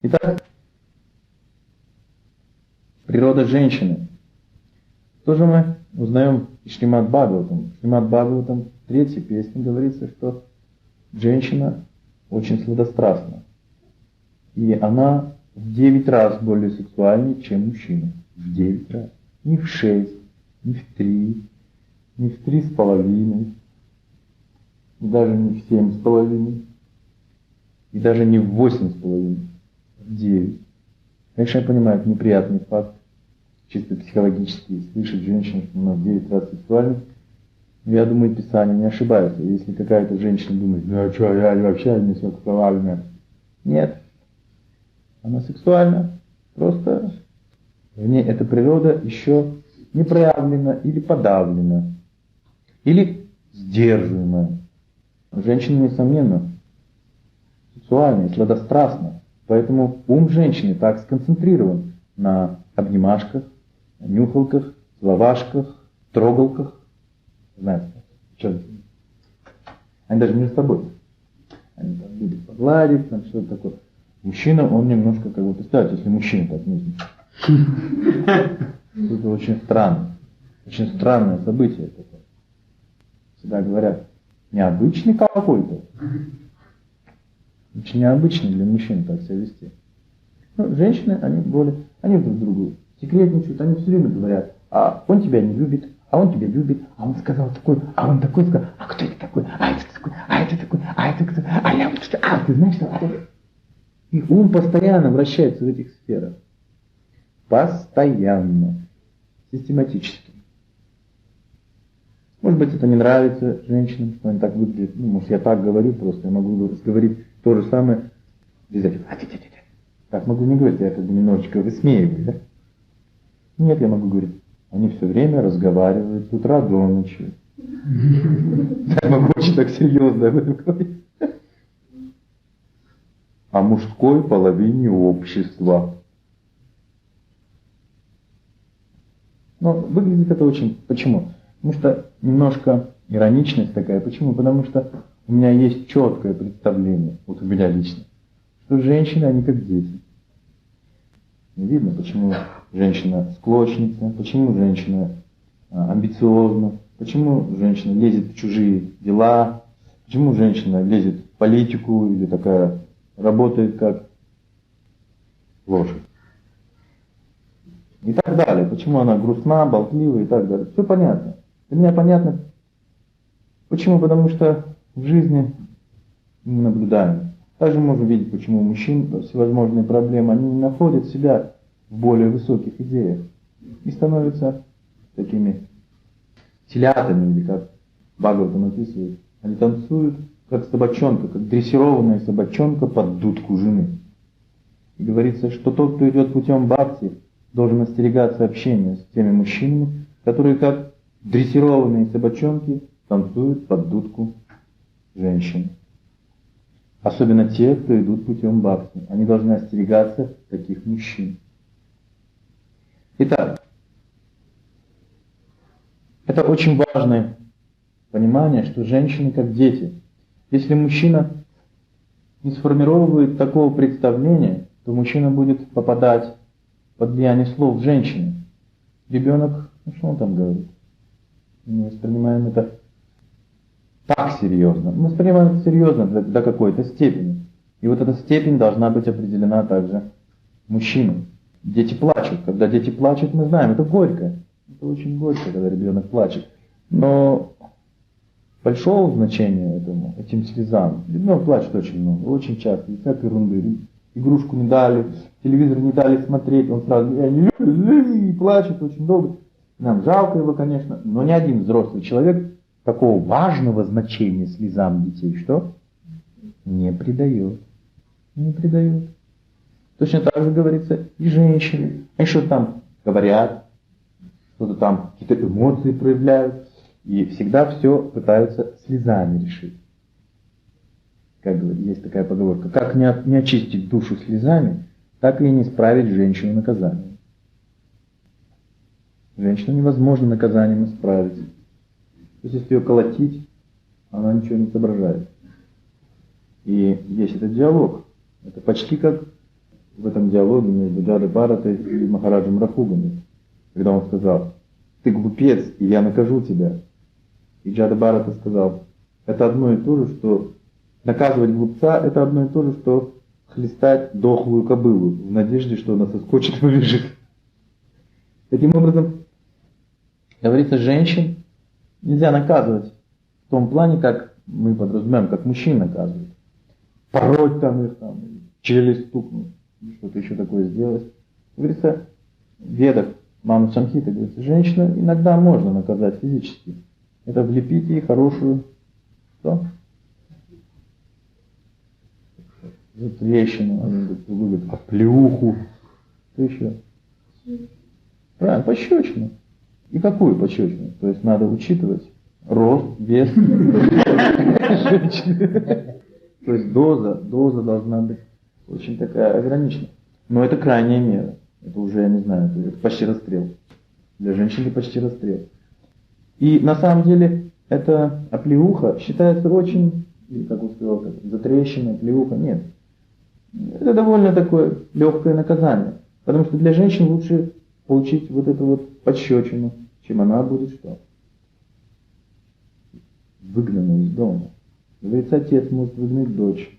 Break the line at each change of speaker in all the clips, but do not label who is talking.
Итак, природа женщины. Тоже мы узнаем из Шримад Бхагаватам. В Шримад Бхагаватам в 3-й песне говорится, что женщина очень сладострастна. И она в 9 раз более сексуальнее, чем мужчина. В 9 раз. Не в 6, не в 3, не в 3,5, даже не в 7,5, и даже не в 8,5, в 9. Конечно, я понимаю, это неприятный факт, чисто психологически, слышать женщину, что она в 9 раз сексуальна. Но я думаю, Писание не ошибается. Если какая-то женщина думает, ну а что, я вообще не сексуальная. Нет. Она сексуальна, просто в ней эта природа еще не проявлена или подавлена, или сдерживаемая. Женщина, несомненно, сексуальна и сладострастна. Поэтому ум женщины так сконцентрирован на обнимашках, нюхалках, целовашках, трогалках. Знаете, что это? Они даже между собой. Они там любят погладить, там что-то такое. Мужчина, он немножко, как бы, представьте, если мужчина так нужно. Это очень странно. Очень странное событие такое. Всегда говорят, необычный какой-то. Очень необычно для мужчин так себя вести. Ну, женщины, они друг другу секретничают, они все время говорят, а он тебя не любит, а он тебя любит, а он сказал такой, а он такой сказал, а кто это такой, а это такой, а это такой, а это кто, а я вот что, а ты знаешь что? И ум постоянно вращается в этих сферах. Постоянно. Систематически. Может быть, это не нравится женщинам, что они так выглядят. Ну, может, я так говорю просто, я могу говорить то же самое без этого. Так могу не говорить, я как бы немножечко высмеиваю, да? Нет, я могу говорить, они все время разговаривают с утра до ночи. Я могу очень так серьезно об этом говорить. О мужской половине общества. Но выглядит это очень... Почему? Потому что немножко ироничность такая. Почему? Потому что у меня есть четкое представление, вот у меня лично, что женщины, они как дети. Не видно, почему женщина склочница, почему женщина амбициозна, почему женщина лезет в чужие дела, почему женщина лезет в политику или такая работает как лошадь. И так далее. Почему она грустна, болтлива и так далее. Все понятно. Для меня понятно. Почему? Потому что в жизни мы наблюдаем. Также можно видеть, почему у мужчин всевозможные проблемы. Они не находят себя в более высоких идеях. И становятся такими телятами, или как Бхагаватам описывает. Они танцуют, как собачонка, как дрессированная собачонка под дудку жены. И говорится, что тот, кто идет путем бхакти, должен остерегаться общения с теми мужчинами, которые как дрессированные собачонки танцуют под дудку женщин. Особенно те, кто идут путем бхакти. Они должны остерегаться таких мужчин. Итак, это очень важное понимание, что женщины как дети. Если мужчина не сформировывает такого представления, то мужчина будет попадать под влияние слов женщины. Ребенок, ну что он там говорит? Мы воспринимаем это так серьезно. Мы воспринимаем это серьезно до какой-то степени. И вот эта степень должна быть определена также мужчиной. Дети плачут. Когда дети плачут, мы знаем, это горько. Это очень горько, когда ребенок плачет. Но большого значения этим слезам. Ребенок плачет очень много, очень часто. И всякой ерунды. Игрушку не дали, телевизор не дали смотреть, он сразу я не люблю, и плачет очень долго. Нам жалко его, конечно, но ни один взрослый человек такого важного значения слезам детей, что? Не придает. Не придает. Точно так же говорится и женщины. Они что-то там говорят, что-то там, какие-то эмоции проявляют, и всегда все пытаются слезами решить. Как говорит, есть такая поговорка, как не очистить душу слезами, так и не справить женщину наказанием. Женщину невозможно наказанием исправить. То есть, если ее колотить, она ничего не соображает. И есть этот диалог. Это почти как в этом диалоге между Джадой Бхаратой и Махараджем Рафугами, когда он сказал: «Ты глупец, и я накажу тебя». И Джада Бхарата сказал: это одно и то же, что наказывать глупца, это одно и то же, что хлестать дохлую кобылу в надежде, что она соскочит и побежит. Таким образом, говорится, женщин нельзя наказывать в том плане, как мы подразумеваем, как мужчин наказывают. Пороть там их, там, челюсть стукнуть, что-то еще такое сделать. Говорится, в Ведах, Ману Самхита, говорится, женщину иногда можно наказать физически. Это влепить ей хорошую, что? Затрещину, они говорят, оплеуху. Что еще? Правильно, пощечину. И какую пощечину? То есть надо учитывать рост, вес женщины. То есть доза должна быть очень такая ограничена. Но это крайняя мера. Это уже, я не знаю, это почти расстрел. Для женщины почти расстрел. И на самом деле эта оплеуха считается очень, как он сказал, затрещина, оплеуха. Нет. Это довольно такое легкое наказание. Потому что для женщин лучше получить вот эту вот пощечину, чем она будет что? Выгнана из дома. Говорится, отец может выгнать дочь.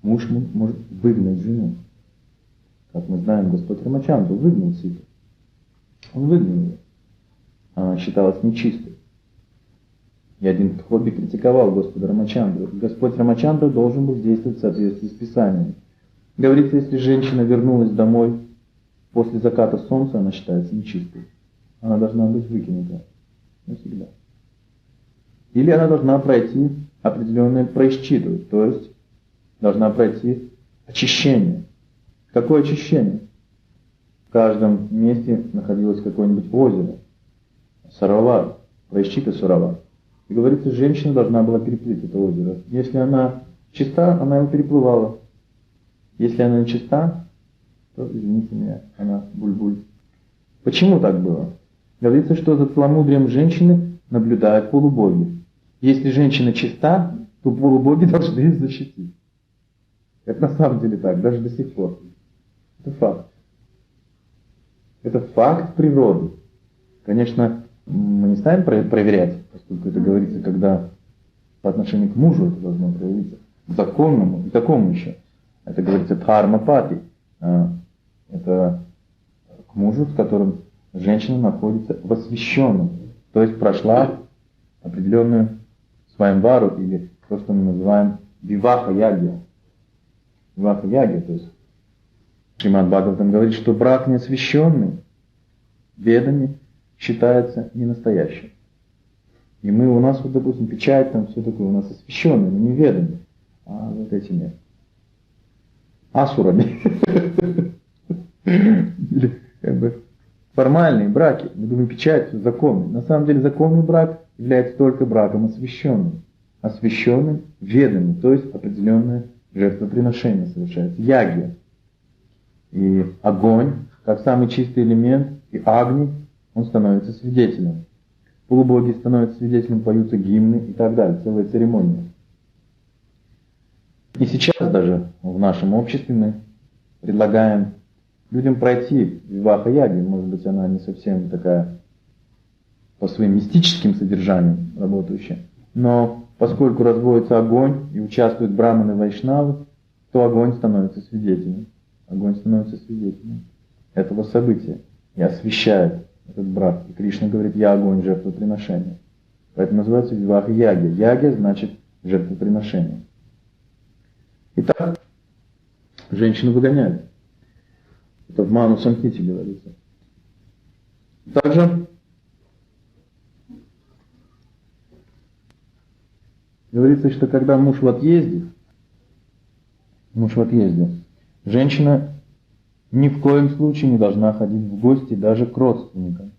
Муж может выгнать жену. Как мы знаем, Господь Рамачандру выгнал Ситу. Он выгнал ее. Она считалась нечистой. И один хобби критиковал Господа Рамачандру. Господь Рамачандра должен был действовать в соответствии с Писанием. Говорится, если женщина вернулась домой после заката солнца, она считается нечистой. Она должна быть выкинута навсегда. Или она должна пройти определенное происчитывать, то есть должна пройти очищение. Какое очищение? В каждом месте находилось какое-нибудь озеро, Саравар, происчита Саравар. И говорится, женщина должна была переплыть это озеро. Если она чиста, она его переплывала. Если она не чиста, то, извините меня, она буль-буль. Почему так было? Говорится, что за целомудрием женщины наблюдают полубоги. Если женщина чиста, то полубоги должны ее защитить. Это на самом деле так, даже до сих пор. Это факт. Это факт природы. Конечно, мы не станем проверять, поскольку это говорится, когда по отношению к мужу это должно проявиться, к законному и такому еще. Это говорится дхарма-пати. Это к мужу, с которым женщина находится в освященном. То есть прошла определенную сваймвару, или то, что мы называем виваха-ягья. Виваха-ягья, то есть Шримад Бхагаватам говорит, что брак неосвященный ведами считается ненастоящим. И мы, у нас вот, допустим, печать, там все такое, у нас освященный, но не ведами, а вот этими асурами. Или как бы формальные браки. Мы думаем, печать законный. На самом деле законный брак является только браком освященным. Освященным ведами, то есть определенное жертвоприношение совершается. Ягья. И огонь, как самый чистый элемент, и агни, он становится свидетелем. Полубоги становятся свидетелем, поются гимны и так далее. Целая церемония. И сейчас даже в нашем обществе мы предлагаем людям пройти виваха-яги. Может быть, она не совсем такая по своим мистическим содержаниям работающая. Но поскольку разводится огонь и участвуют браманы и вайшнавы, то огонь становится свидетелем. Огонь становится свидетелем этого события и освещает этот брак. И Кришна говорит, я огонь жертвоприношения. Поэтому называется виваха-яги. Яги значит жертвоприношение. Итак, женщину выгоняли. Это в Ману Самхите говорится. Также говорится, что когда муж в отъезде, женщина ни в коем случае не должна ходить в гости даже к родственникам.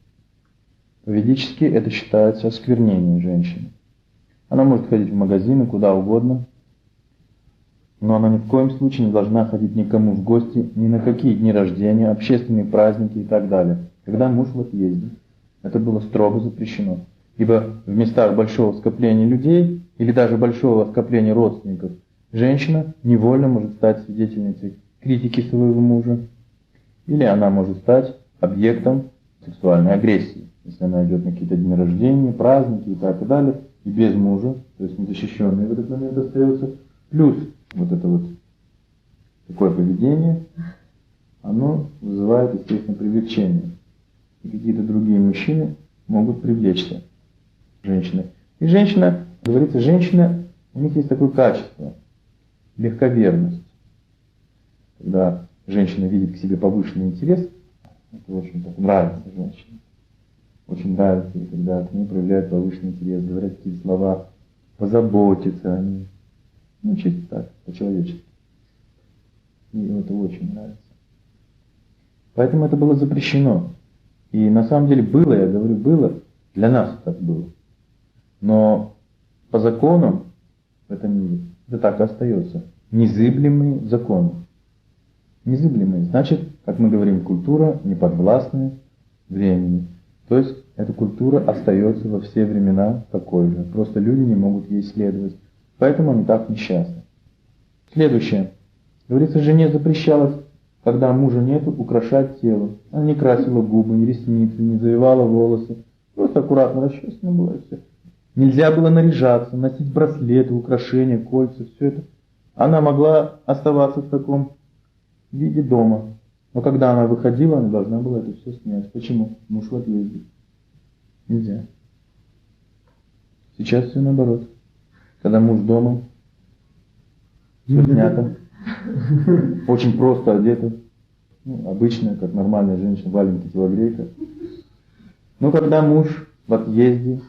По-ведически это считается осквернением женщины. Она может ходить в магазины, куда угодно, но она ни в коем случае не должна ходить никому в гости, ни на какие дни рождения, общественные праздники и так далее. Когда муж в отъезде, это было строго запрещено. Ибо в местах большого скопления людей или даже большого скопления родственников женщина невольно может стать свидетельницей критики своего мужа, или она может стать объектом сексуальной агрессии, если она идет на какие-то дни рождения, праздники и так далее, и без мужа, то есть незащищенный в этот момент остается, плюс вот это вот такое поведение, оно вызывает, естественно, привлечение. И какие-то другие мужчины могут привлечься женщины. И женщина, говорится, женщина, у них есть такое качество, легковерность. Когда женщина видит к себе повышенный интерес, это очень так нравится женщине. Очень нравится, когда к ней проявляют повышенный интерес, говорят такие слова, позаботиться о ней. Ну, чисто так, по-человечески. И это очень нравится. Поэтому это было запрещено. И на самом деле было, я говорю, было, для нас так было. Но по законам в этом мире это так и остается. Незыблемые законы. Незыблемые. Значит, как мы говорим, культура неподвластная времени. То есть эта культура остается во все времена такой же. Просто люди не могут ей следовать. Поэтому они так несчастны. Следующее. Говорится, жене запрещалось, когда мужа нету, украшать тело. Она не красила губы, не ресницы, не завивала волосы. Просто аккуратно расчесана была и все. Нельзя было наряжаться, носить браслеты, украшения, кольца, все это. Она могла оставаться в таком виде дома. Но когда она выходила, она должна была это все снять. Почему? Муж в отъезде. Нельзя. Сейчас все наоборот. Когда муж дома, все снято. Очень просто одета. Ну, обычная, как нормальная женщина, валенки, телогрейка. Но когда муж в отъезде,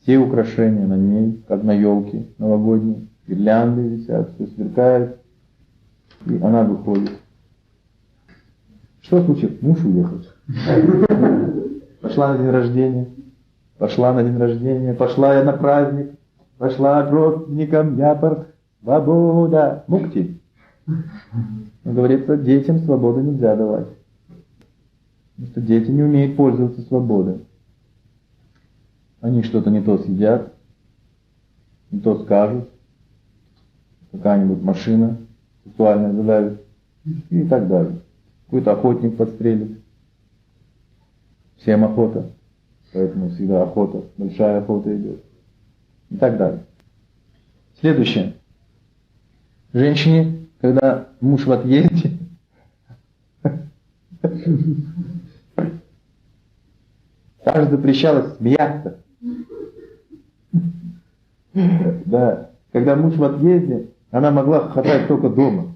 все украшения на ней, как на елке новогодней, гирлянды висят, все сверкает. И она выходит. Что случилось? Муж уехал. Пошла на день рождения. Пошла на день рождения. Пошла я на праздник. Пошла к родственникам. Я свобода. Мукти. Но говорится, детям свободу нельзя давать. Потому что дети не умеют пользоваться свободой. Они что-то не то съедят, не то скажут. Какая-нибудь машина сексуальная задавит. И так далее. Какой-то охотник подстрелит. Всем охота. Поэтому всегда охота, большая охота идет. И так далее. Следующее. Женщине, когда муж в отъезде, также запрещалось смеяться. Да. Когда муж в отъезде, она могла хохотать только дома.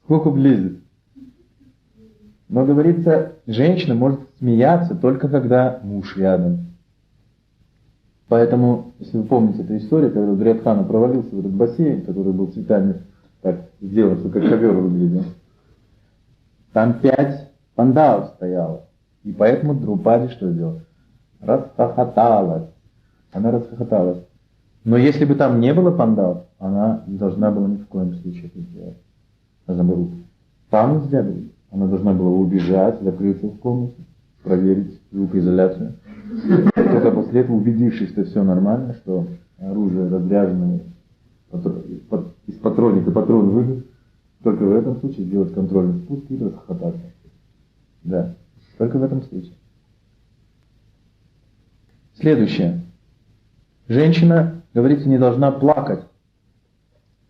Сколько влезет. Но, говорится, женщина может смеяться только когда муж рядом. Поэтому, если вы помните эту историю, когда Дурьодхана провалился в этот бассейн, который был цветами так сделан, что как ковер выглядел, там 5 пандавов стояло. И поэтому Друпади что сделала? Расхохоталась. Она расхохоталась. Но если бы там не было пандавов, она не должна была ни в коем случае это сделать. Должна была. Там нельзя было. Она должна была убежать, закрыться в комнате, проверить звукоизоляцию. Только после этого, убедившись, что все нормально, что оружие разряжено, из патронника патрон выбит, только в этом случае сделать контрольный спуск и расхохотаться. Да, только в этом случае. Следующее. Женщина, говорится, не должна плакать,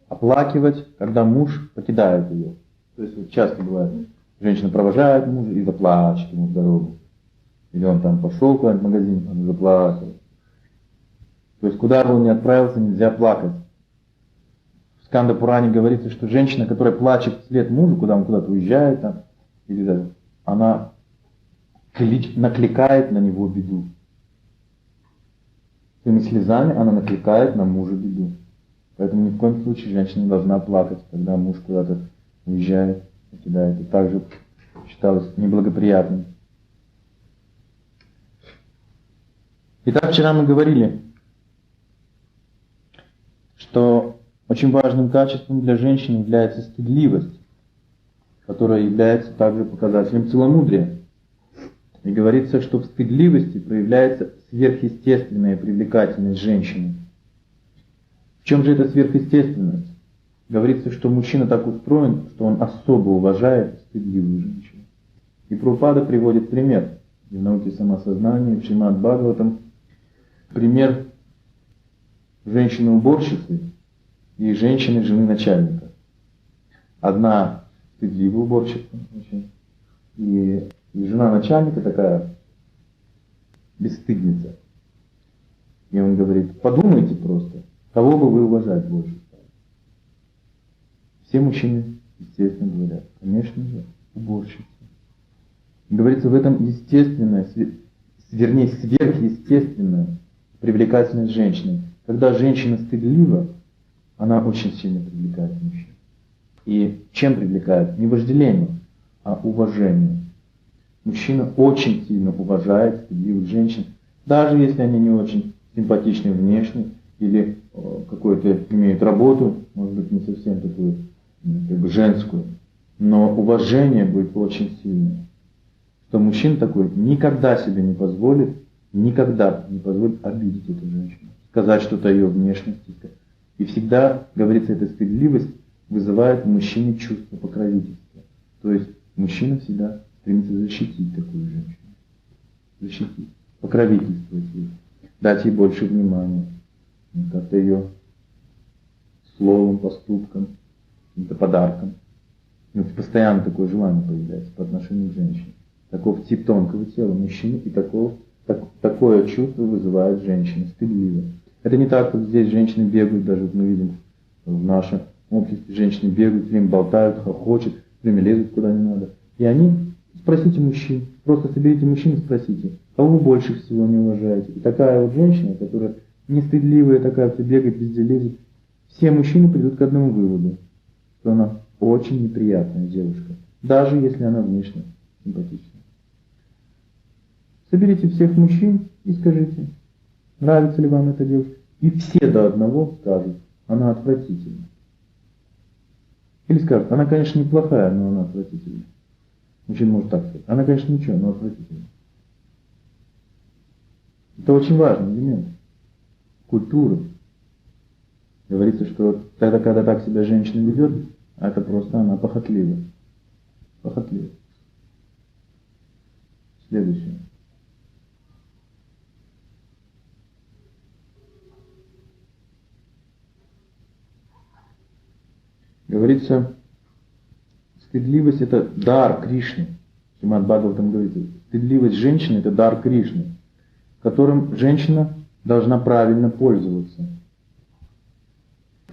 оплакивать, когда муж покидает ее. То есть вот часто бывает, женщина провожает мужа и заплачет ему в дорогу. Или он там пошел куда-нибудь в магазин, он заплакал. То есть куда бы он ни отправился, нельзя плакать. В Сканда Пуране говорится, что женщина, которая плачет вслед мужу, куда он куда-то уезжает, там, или, она накликает на него беду. Своими слезами она накликает на мужа беду. Поэтому ни в коем случае женщина не должна плакать, когда муж куда-то уезжает, покидает. И также считалось неблагоприятным. Итак, вчера мы говорили, что очень важным качеством для женщины является стыдливость, которая является также показателем целомудрия. И говорится, что в стыдливости проявляется сверхъестественная привлекательность женщины. В чем же эта сверхъестественность? говорится, что мужчина так устроен, что он особо уважает стыдливую женщину. И Прабхупада приводит пример в науке самосознания, в Шримад Бхагаватам, пример женщины-уборщицы и женщины, жены начальника. Одна стыдливая уборщица, и жена начальника такая бесстыдница. И он говорит, подумайте просто, кого бы вы уважать больше стали. Все мужчины, естественно, говорят, конечно же, уборщица. И говорится, в этом естественное, вернее, сверхъестественная привлекательность женщины. Когда женщина стыдлива, она очень сильно привлекает мужчин. И чем привлекает? Не вожделением, а уважением. Мужчина очень сильно уважает стыдливых женщин, даже если они не очень симпатичны внешне или какую-то имеют работу, может быть, не совсем такую как бы женскую, но уважение будет очень сильное. Что мужчина такой никогда себе не позволит обидеть эту женщину, сказать что-то о ее внешности. И всегда, говорится, эта стыдливость вызывает в мужчине чувство покровительства. То есть мужчина всегда стремится защитить такую женщину. Защитить, покровительствовать ей, дать ей больше внимания, как-то ее словом, поступком, каким-то подарком. И вот постоянно такое желание появляется по отношению к женщине. Таков тип тонкого тела мужчины, и такое чувство вызывает женщина, стыдливо. Это не так, как здесь женщины бегают, даже вот мы видим в нашем обществе, женщины бегают, все время болтают, хохочут, все время лезут куда не надо. И они, спросите мужчин, просто соберите мужчин и спросите, кого вы больше всего не уважаете. И такая вот женщина, которая не стыдливая, такая, все бегает, везде лезет, все мужчины придут к одному выводу, что она очень неприятная девушка, даже если она внешне симпатичная. Соберите всех мужчин и скажите, нравится ли вам эта девушка. И все до одного скажут, она отвратительна. Или скажут, она, конечно, неплохая, но она отвратительна. Мужчина может так сказать. Она, конечно, ничего, но отвратительна. Это очень важный элемент культуры. Говорится, что тогда, когда так себя женщина ведет, это просто она похотлива. Похотлива. Следующее. Говорится, стыдливость – это дар Кришны. Шримад Бхагаватам говорится, стыдливость женщины – это дар Кришны, которым женщина должна правильно пользоваться.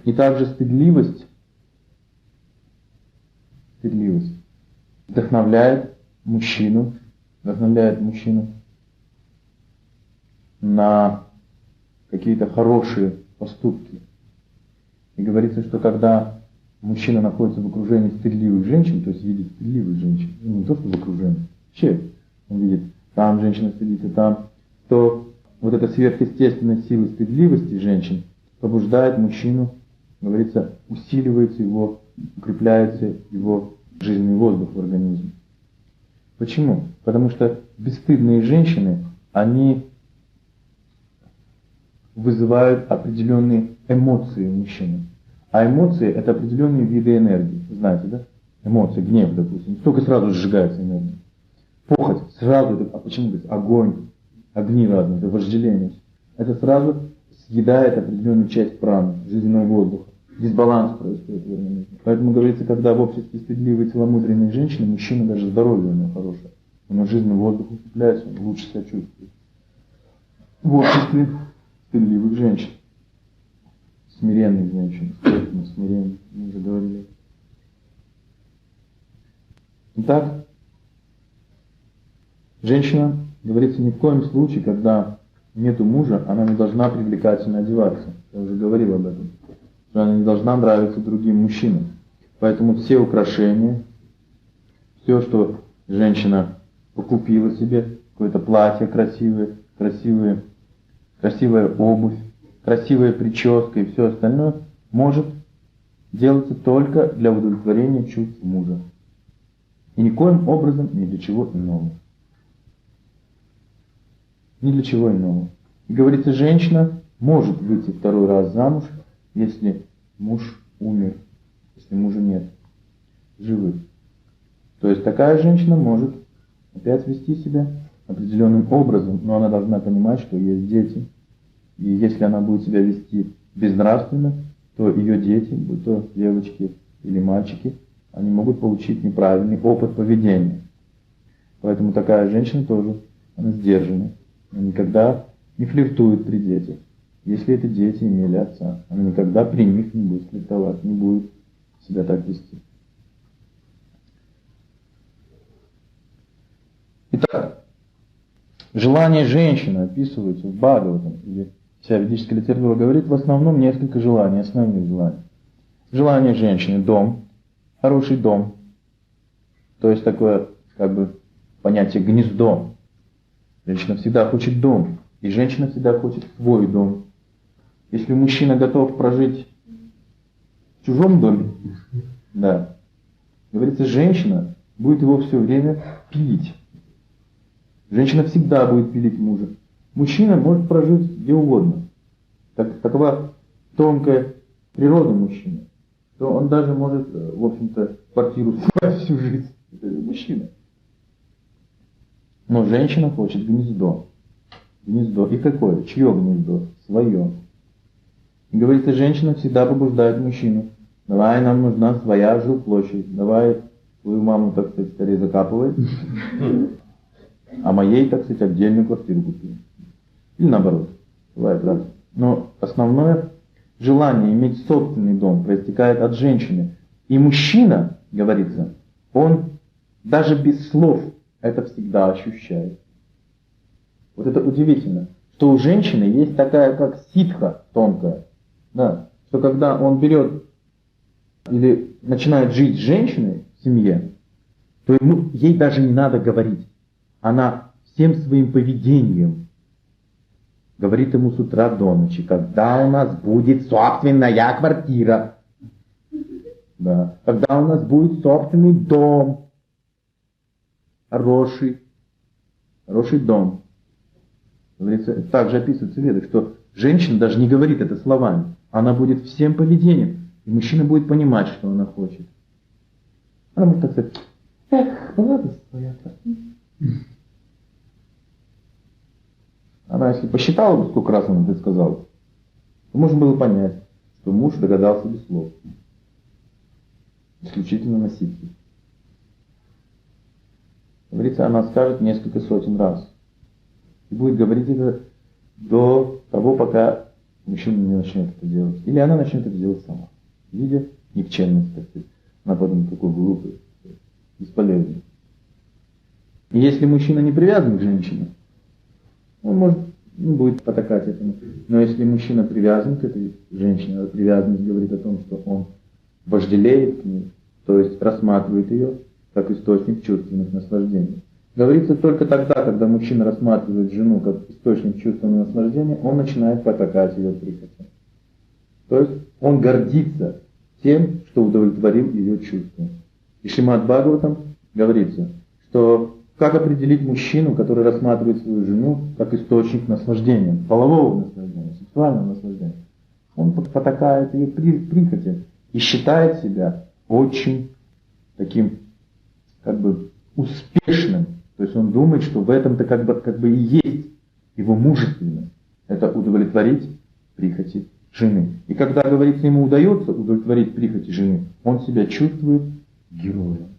И также стыдливость вдохновляет мужчину на какие-то хорошие поступки. И говорится, что когда мужчина находится в окружении стыдливых женщин, то есть видит стыдливых женщин, не то что в окружении, вообще он видит, там женщина стыдится, там, то вот эта сверхъестественная сила стыдливости женщин побуждает мужчину, говорится, усиливается его, укрепляется его жизненный воздух в организме. Почему? Потому что бесстыдные женщины, они вызывают определенные эмоции у мужчины. А эмоции – это определенные виды энергии. Знаете, да? Эмоции, гнев, допустим. Только сразу сжигается энергия. Похоть сразу, а почему? Огонь, огни разные, это вожделение. Это сразу съедает определенную часть праны, жизненного воздуха. Дисбаланс происходит в организме. Поэтому говорится, когда в обществе стыдливые целомудренные женщины, мужчина даже здоровье у него хорошее. У него жизненный воздух укрепляется, он лучше себя чувствует. В обществе стыдливых женщин. Смиренных женщин, смиренных, мы уже говорили. Итак, женщина, говорится, ни в коем случае, когда нету мужа, она не должна привлекательно одеваться. Я уже говорил об этом. Что она не должна нравиться другим мужчинам. Поэтому все украшения, все, что женщина покупила себе, какое-то платье красивая обувь, красивая прическа и все остальное, может делаться только для удовлетворения чувств мужа. И никоим образом ни для чего иного. Ни для чего иного. И говорится, женщина может выйти второй раз замуж, если муж умер если мужа нет, живых. То есть такая женщина может опять вести себя определенным образом, но она должна понимать, что есть дети. И если она будет себя вести безнравственно, то ее дети, будь то девочки или мальчики, они могут получить неправильный опыт поведения. Поэтому такая женщина тоже, она сдержана. Она никогда не флиртует при детях. Если это дети имели отца, она никогда при них не будет флиртовать, не будет себя так вести. Итак, желания женщины описываются в Бхагаватам, или вся ведическая литература говорит в основном несколько желаний, основных желаний. Желание женщины – дом, хороший дом. То есть такое, как бы, понятие гнездо. Женщина всегда хочет дом, и женщина всегда хочет свой дом. Если мужчина готов прожить в чужом доме, да, говорится, женщина будет его все время пилить. Женщина всегда будет пилить мужа. Мужчина может прожить где угодно. Такова тонкая природа мужчины, что он даже может, в общем-то, квартиру снимать всю жизнь. Это мужчина. Но женщина хочет гнездо. Гнездо. И какое? Чье гнездо? Свое. И говорится, женщина всегда побуждает мужчину. Давай, нам нужна своя жилплощадь. Давай твою маму, так сказать, скорее закапывай. А моей, так сказать, отдельную квартиру купи. Или наоборот. Бывает раз. Но основное желание иметь собственный дом проистекает от женщины. И мужчина, говорится, он даже без слов это всегда ощущает. Вот это удивительно, что у женщины есть такая, как ситха тонкая. Да, что когда он берет или начинает жить с женщиной в семье, то ей даже не надо говорить. Она всем своим поведением говорит ему с утра до ночи, когда у нас будет собственная квартира, да, когда у нас будет собственный дом, хороший дом. Говорится, также описывается в Ведах, что женщина даже не говорит это словами, она будет всем поведением, и мужчина будет понимать, что она хочет. Она может так сказать, была бы своя квартира. Она, если посчитала бы, сколько раз он это сказал, то можно было понять, что муж догадался без слов. Исключительно на ситхе. Говорится, она скажет несколько сотен раз. И будет говорить это до того, пока мужчина не начнет это делать. Или она начнет это делать сама. Видя никчемность, так сказать. Она подумает, какой глупый, бесполезный. И если мужчина не привязан к женщине, он может, не будет потакать этому. Но если мужчина привязан к этой женщине, а привязанность говорит о том, что он вожделеет к ней, то есть рассматривает ее как источник чувственных наслаждений. Говорится, только тогда, когда мужчина рассматривает жену как источник чувственного наслаждения, он начинает потакать ее прихотям. То есть он гордится тем, что удовлетворил ее чувства. И Шримад Бхагаватам говорится, что как определить мужчину, который рассматривает свою жену как источник наслаждения, полового наслаждения, сексуального наслаждения. Он потакает ее прихоти и считает себя очень таким, как бы, успешным. То есть он думает, что в этом-то как бы и есть его мужественность. Это удовлетворить прихоти жены. И когда, говорится, ему удается удовлетворить прихоти жены, он себя чувствует героем.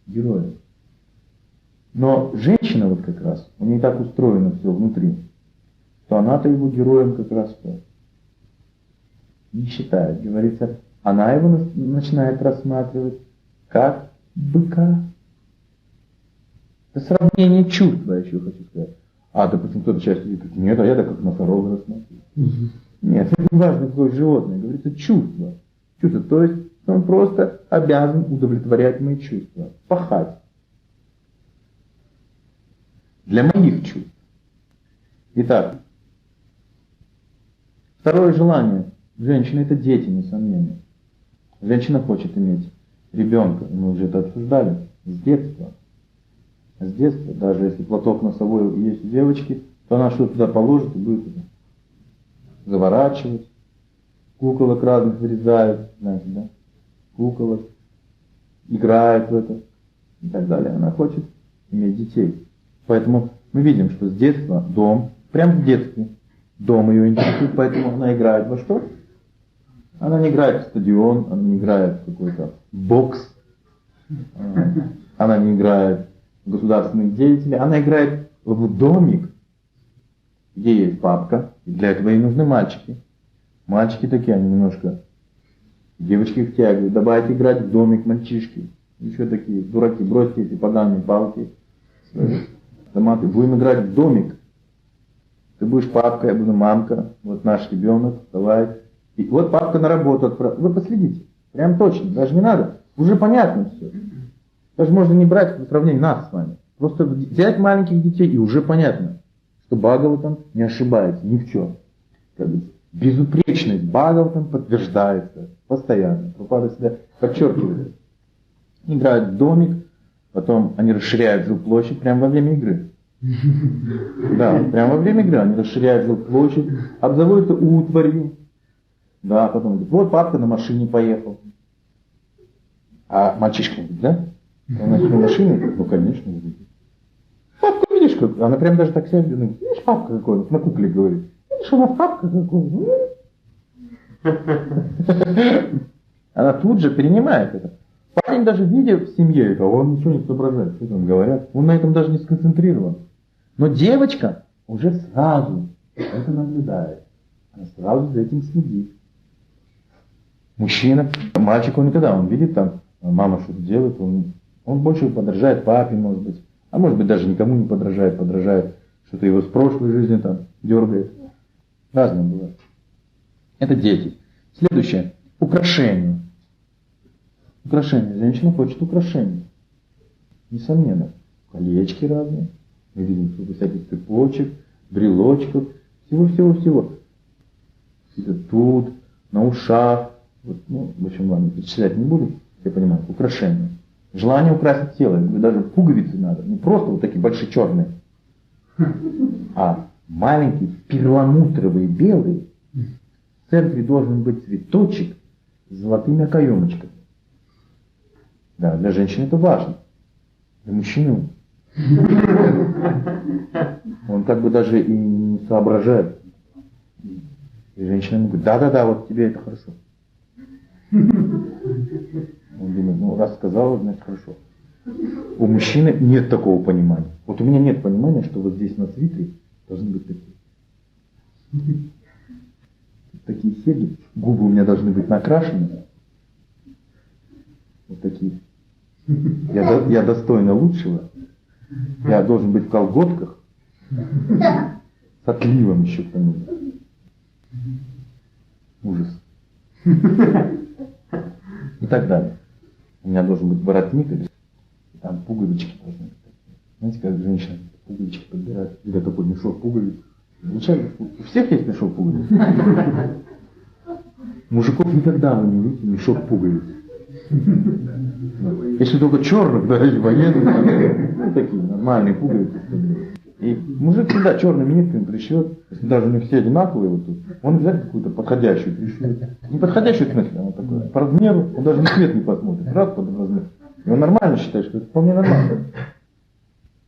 Героем. Но женщина вот как раз, у нее так устроено все внутри, что она-то его героем как раз не считает. Говорится, она его начинает рассматривать как быка. Это сравнение чувств, я еще хочу сказать. Допустим, кто-то часто говорит, нет, а я-то как носорога рассматриваю. Нет, это не важно, какое животное. Говорится, чувство. Чувство, то есть он просто обязан удовлетворять мои чувства, пахать. Для моих чувств. Итак, второе желание женщины – это дети, несомненно. Женщина хочет иметь ребенка, мы уже это обсуждали, с детства. С детства, даже если платок носовой есть у девочки, то она что-то туда положит и будет это заворачивать. Куколок разных вырезают, знаете, да? куколок, играет в это и так далее. Она хочет иметь детей. Поэтому мы видим, что с детства дом, прям в детстве, дом ее интересует, поэтому она играет во что? Она не играет в стадион, она не играет в какой-то бокс, она не играет в государственных деятелей, она играет в домик, где есть папка, и для этого ей нужны мальчики. Мальчики такие, они немножко, девочки их тягивают, давайте играть в домик, мальчишки. Еще такие дураки, бросьте эти поганые палки, автоматы, будем играть в домик. Ты будешь папка, я буду мамка, вот наш ребенок, давай. И вот папка на работу отправил. Вы последите, прям точно, даже не надо, уже понятно все. Даже можно не брать в сравнение нас с вами. Просто взять маленьких детей и уже понятно, что Бхагаватам не ошибается ни в чем. Безупречность Бхагаватам подтверждается постоянно. Прабхупада себя подчеркивает. Играют в домик, потом они расширяют жилплощадь прямо во время игры. Да, прямо во время игры они расширяют жилплощадь, обзаводятся утварью. Да, потом говорит, вот папка на машине поехал. А мальчишка говорит, да? Он на машине? Ну, конечно, говорит. Папка, видишь, как? Она прям даже так себя видит. Видишь, папка какой? На кукле говорит. Видишь, у нас папка какой? Она тут же перенимает это. Парень даже видя в семье это, он ничего не соображает, что там говорят. Он на этом даже не сконцентрирован. Но девочка уже сразу это наблюдает. Она сразу за этим следит. Мужчина, мальчик, он никогда, он видит там, мама что-то делает, он больше подражает папе, может быть. А может быть даже никому не подражает, подражает, что-то его с прошлой жизни там дергает. Разное бывает. Это дети. Следующее. Украшение. Украшение. Женщина хочет украшения. Несомненно. Колечки разные. Мы видим сколько всяких цепочек, брелочков, всего-всего-всего. Это тут, на ушах. Вот, ну, в общем, ладно, перечислять не буду. Я понимаю. Украшения. Желание украсить тело. Даже пуговицы надо. Не просто вот такие большие черные. А маленькие перламутровые белые. В центре должен быть цветочек с золотыми окаемочками. Да, для женщины это важно. Для мужчины он как бы даже и не соображает. И женщина ему говорит, да-да-да, вот тебе это хорошо. Он думает, ну раз сказала, значит хорошо. У мужчины нет такого понимания. Вот у меня нет понимания, что вот здесь на свитере должны быть такие серьги. Губы у меня должны быть накрашены. Вот такие. Я достойна лучшего. Я должен быть в колготках. С отливом еще к тому. Ужас. И так далее. У меня должен быть воротник, и там пуговички должны быть. Знаете, как женщина пуговички подбирает. Или такой мешок пуговиц. Вначале у всех есть мешок пуговиц. Мужиков никогда вы не видите мешок пуговиц. Если только черных, да, или военных, ну такие нормальные пуговицы. И мужик всегда черными нитками пришьет, если даже у них все одинаковые вот тут, он взять какую-то подходящую пришьет. Не подходящую в смысле, она такая, по размеру, он даже на цвет не посмотрит, раз под размер. И он нормально считает, что это вполне нормально.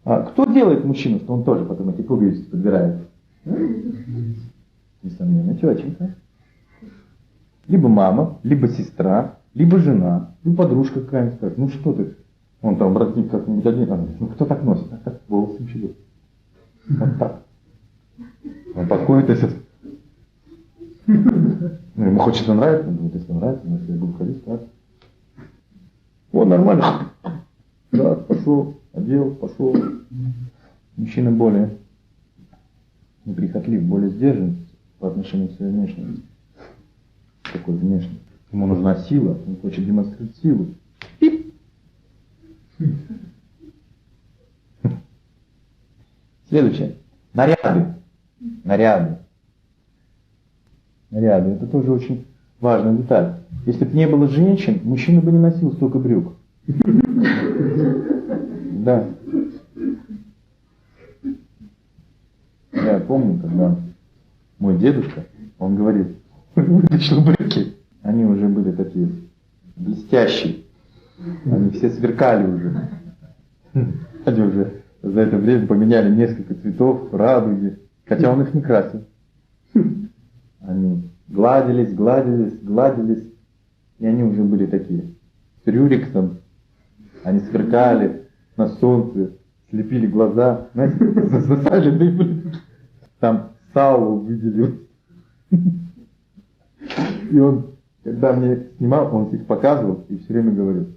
А кто делает мужчину, что он тоже потом эти пуговицы подбирает? Несомненно, тетенька. Либо мама, либо сестра, либо жена, либо подружка какая-нибудь скажет, ну что ты, он там воротник как-нибудь один, она говорит, ну кто так носит, так волосы щадет. Вот так. Он подходит и сейчас. Ну, ему хочется нравится, он говорит, если нравится, но если я буду ходить, так. О, нормально. Да, пошел, одел, пошел. Мужчина более неприхотлив, более сдержан по отношению к своей внешности. Такой внешний. Ему нужна сила, он хочет демонстрировать силу. Пип. Следующее. Наряды. Наряды. Наряды. Это тоже очень важная деталь. Если бы не было женщин, мужчина бы не носил столько брюк. Да. Я помню, когда мой дедушка, он говорит, вытащил брюки. Они уже были такие блестящий. Они все сверкали уже. Они уже за это время поменяли несколько цветов радуги, хотя он их не красил. Они гладились, гладились, гладились, и они уже были такие с рюриксом. Они сверкали на солнце, слепили глаза, знаете, засаженные были. Там Саул выделил. И он, когда мне снимал, он их показывал и все время говорил: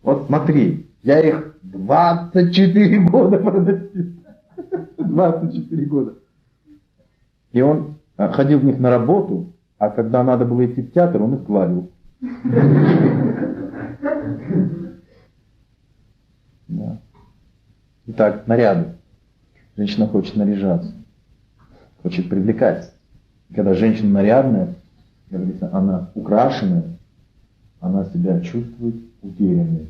вот смотри, я их 24 года продаю. 24 года. И он ходил в них на работу, а когда надо было идти в театр, он их гладил. Да. Итак, наряды. Женщина хочет наряжаться, хочет привлекать. Когда женщина нарядная, говорится, она украшенная, она себя чувствует уверенной.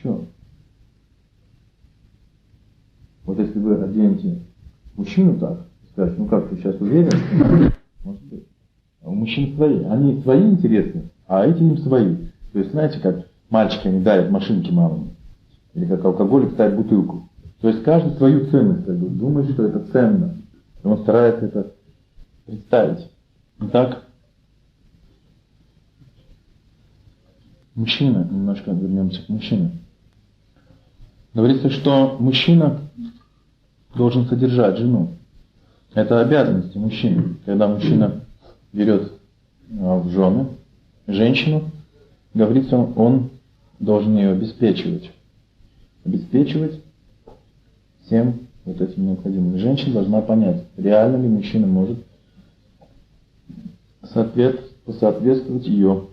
Чего? Вот если вы оденете мужчину так, скажете, ну как ты сейчас уверен? Может быть. А у мужчин свои. Они свои интересны, а эти им свои. То есть, знаете, как мальчики, они дарят машинки мамам. Или как алкоголик ставит бутылку. То есть каждый свою ценность думает, что это ценно. И он старается это представить. Итак, мужчина, немножко вернемся к мужчине. Говорится, что мужчина должен содержать жену. Это обязанности мужчины. Когда мужчина берет в жены женщину, говорится, он должен ее обеспечивать. Обеспечивать всем вот этим необходимым. Женщина должна понять, реально ли мужчина может соответствовать ее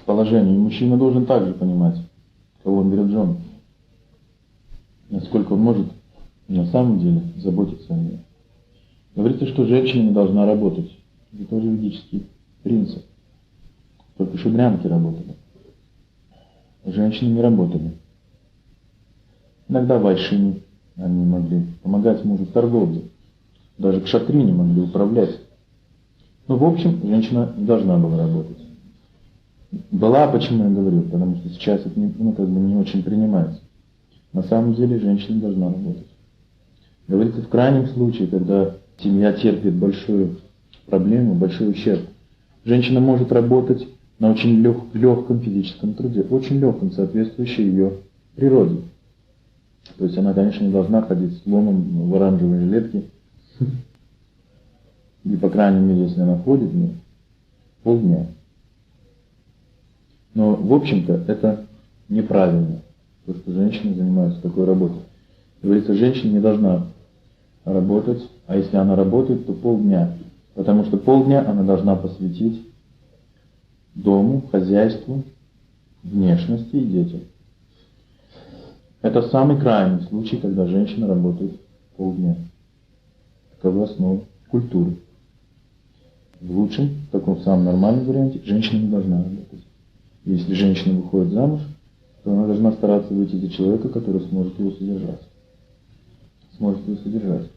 положению. И мужчина должен также понимать, кого он берет в жены. Насколько он может на самом деле заботиться о ней. Говорится, что женщина не должна работать. Это тоже ведический принцип. Только шудрянки работали. Женщины не работали. Иногда вайшини они могли помогать мужу в торговле. Даже кшатри не могли управлять. Но в общем, женщина не должна была работать. Была, почему я говорю, потому что сейчас это не очень принимается. На самом деле женщина должна работать. Говорится, в крайнем случае, когда семья терпит большую проблему, большой ущерб, женщина может работать на очень легком физическом труде, очень легком, соответствующем ее природе. То есть она, конечно, не должна ходить с ломом в оранжевой жилетке. И, по крайней мере, если она ходит, полдня. Но, в общем-то, это неправильно, то, что женщины занимаются такой работой. Говорится, женщина не должна работать, а если она работает, то полдня. Потому что полдня она должна посвятить дому, хозяйству, внешности и детям. Это самый крайний случай, когда женщина работает полдня. Таковы основы культуры. В лучшем, в таком самом нормальном варианте, женщина не должна работать. Если женщина выходит замуж, то она должна стараться выйти за человека, который сможет его содержать. Сможет его содержать.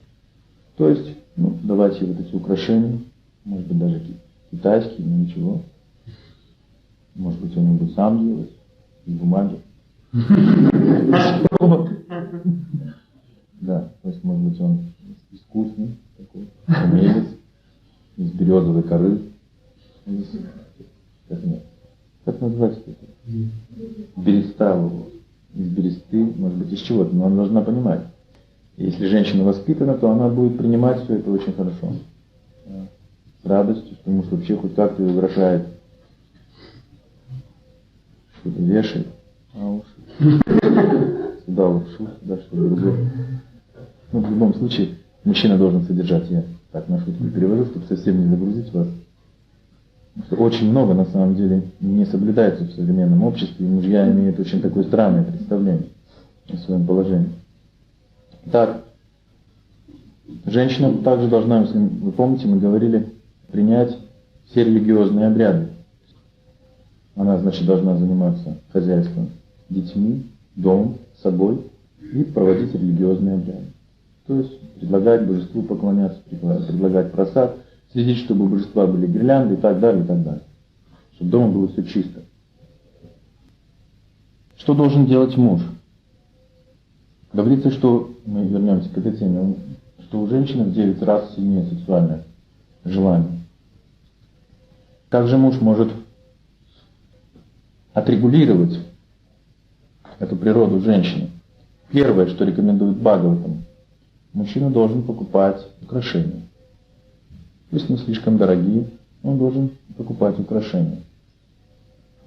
То есть, давать ей вот эти украшения, может быть, даже китайские, но ничего. Может быть, он будет сам делать, из бумаги. Да, то есть, может быть, он искусный такой, умелец, из березовой коры. Как называется это? Береста, из бересты, может быть, из чего-то, но она должна понимать. Если женщина воспитана, то она будет принимать все это очень хорошо. С радостью, потому что вообще хоть как-то ее украшает. Что-то вешает, а уши. Сюда лапшу, сюда что-то другое. В любом случае, мужчина должен содержать. Я так на шутку перевожу, чтобы совсем не загрузить вас. Потому что очень много, на самом деле, не соблюдается в современном обществе, и мужья имеют очень такое странное представление о своем положении. Так, женщина также должна, если вы помните, мы говорили, принять все религиозные обряды. Она, значит, должна заниматься хозяйством, детьми, домом, собой и проводить религиозные обряды. То есть предлагать божеству поклоняться, предлагать просад, следить, чтобы у божества были гирлянды и так далее, и так далее. чтобы дома было все чисто. Что должен делать муж? Говорится, что, мы вернемся к этой теме, что у женщины в 9 раз сильнее сексуальное желание. Как же муж может отрегулировать эту природу женщины? Первое, что рекомендует Бхагаватам, мужчина должен покупать украшения. Пусть не слишком дорогие, но он должен покупать украшения.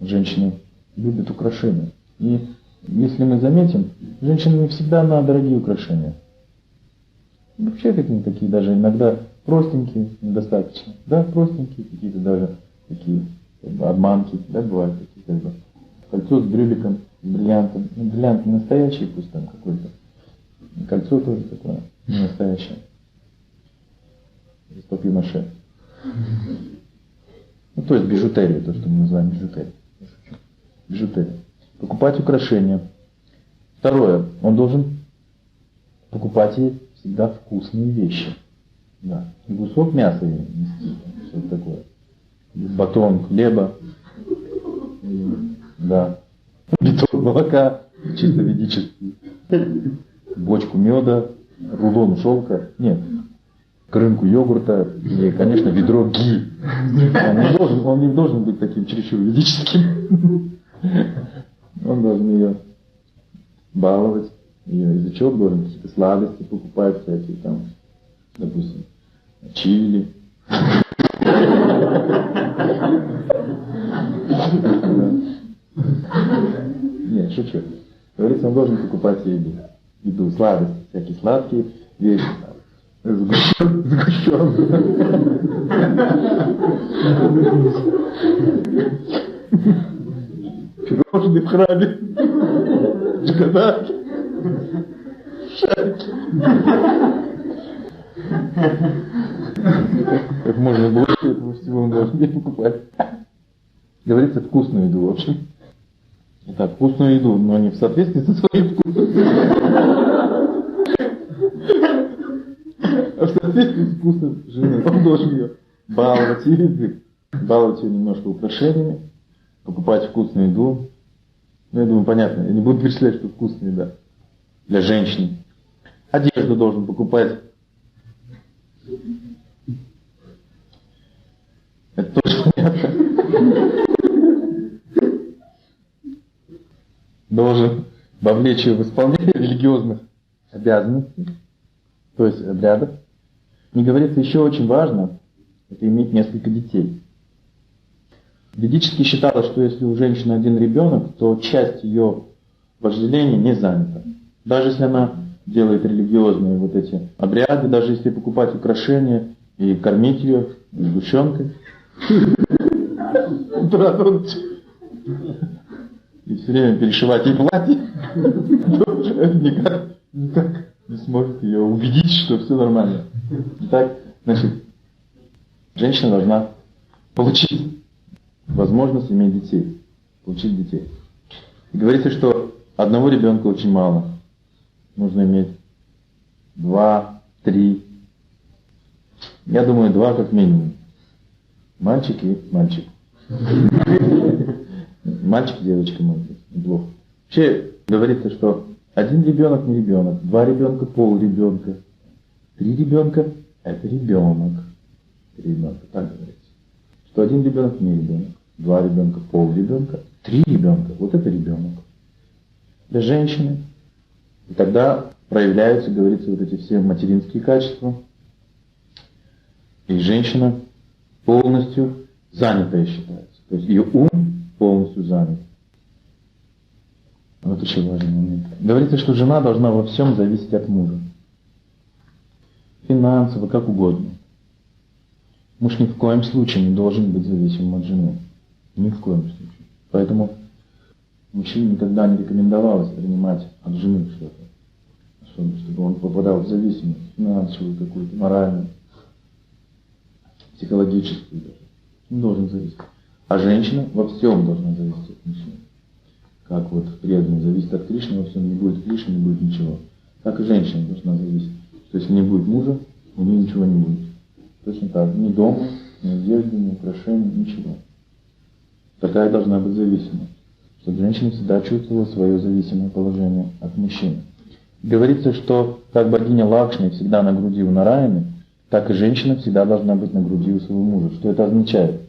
Женщины любят украшения. И если мы заметим, женщинам не всегда на дорогие украшения. Вообще какие-то такие даже иногда простенькие, недостаточно. Да, простенькие, какие-то даже такие обманки, да, бывают такие как бы. Кольцо с брюликом, с бриллиантом. Ну, бриллиант не настоящий, пусть там какой-то. Кольцо тоже такое, не настоящее. Из папье-маше. Ну, то есть бижутерия, то, что мы называем бижутерией. Бижутерия. Покупать украшения. Второе, он должен покупать ей всегда вкусные вещи. Да. И кусок мяса ей нести, что-то такое. Батон хлеба. И, да. Битон молока, чисто ведический. Бочку меда, рулон шелка. Нет. Крынку йогурта и, конечно, ведро ги. Он не должен быть таким чересчур ведическим. Он должен ее баловать. Ее из-за чего должен какие-то сладости покупать, всякие там, допустим, чили. Нет, шучу. Говорится, он должен покупать ей еду, сладости, всякие сладкие вещи. Сгущенные. Пирожные в храме. Джаганнат. Шарики. Как можно больше этого всего он должен покупать. Говорится, вкусную еду, в общем. Итак, вкусную еду, но не в соответствии со своим вкусом. А в соответствии с вкусом жены он должен ее баловать язык. Баловать ее немножко украшениями, покупать вкусную еду. Ну, я думаю, понятно, я не буду перечислять, что вкусная еда для женщин. Одежду должен покупать. Это тоже понятно. Должен вовлечь ее в исполнение религиозных обязанностей, то есть обрядов. И говорится, еще очень важно, это иметь несколько детей. Ведически считалось, что если у женщины один ребенок, то часть ее вожделения не занята. Даже если она делает религиозные вот эти обряды, даже если покупать украшения и кормить ее сгущенкой. И все время перешивать ей платье, никак не сможет ее убедить, что все нормально. Итак, значит, женщина должна получить возможность иметь детей, получить детей. И говорится, что одного ребенка очень мало. Нужно иметь 2, 3. Я думаю, 2 как минимум. Мальчик и мальчик. Мальчик, девочка, может быть, неплохо. Вообще говорится, что один ребенок не ребенок, 2 ребенка полребенка, 3 ребенка это ребенок. 3 ребенка, так говорится. Что один ребенок не ребенок, 2 ребенка полребенка, 3 ребенка, вот это ребенок. Для женщины. И тогда проявляются, говорится, вот эти все материнские качества. И женщина полностью занятая считается. То есть ее ум полностью занят. Вот еще важный момент. Говорится, что жена должна во всем зависеть от мужа. Финансово, как угодно. Муж ни в коем случае не должен быть зависимым от жены. Ни в коем случае. Поэтому мужчине никогда не рекомендовалось принимать от жены что-то. Чтобы он попадал в зависимость, финансовую какую-то, моральную, психологическую даже. Не должен зависеть. А женщина во всем должна зависеть от мужчины. Как вот преданный зависит от Кришны, во всем не будет Кришны, не будет ничего. Так и женщина должна зависеть. Что если не будет мужа, у нее ничего не будет. Точно так. Ни дома, ни одежды, ни украшений, ничего. Такая должна быть зависимость. Чтобы женщина всегда чувствовала свое зависимое положение от мужчины. Говорится, что как богиня Лакшми всегда на груди у Нараяны, так и женщина всегда должна быть на груди у своего мужа. Что это означает?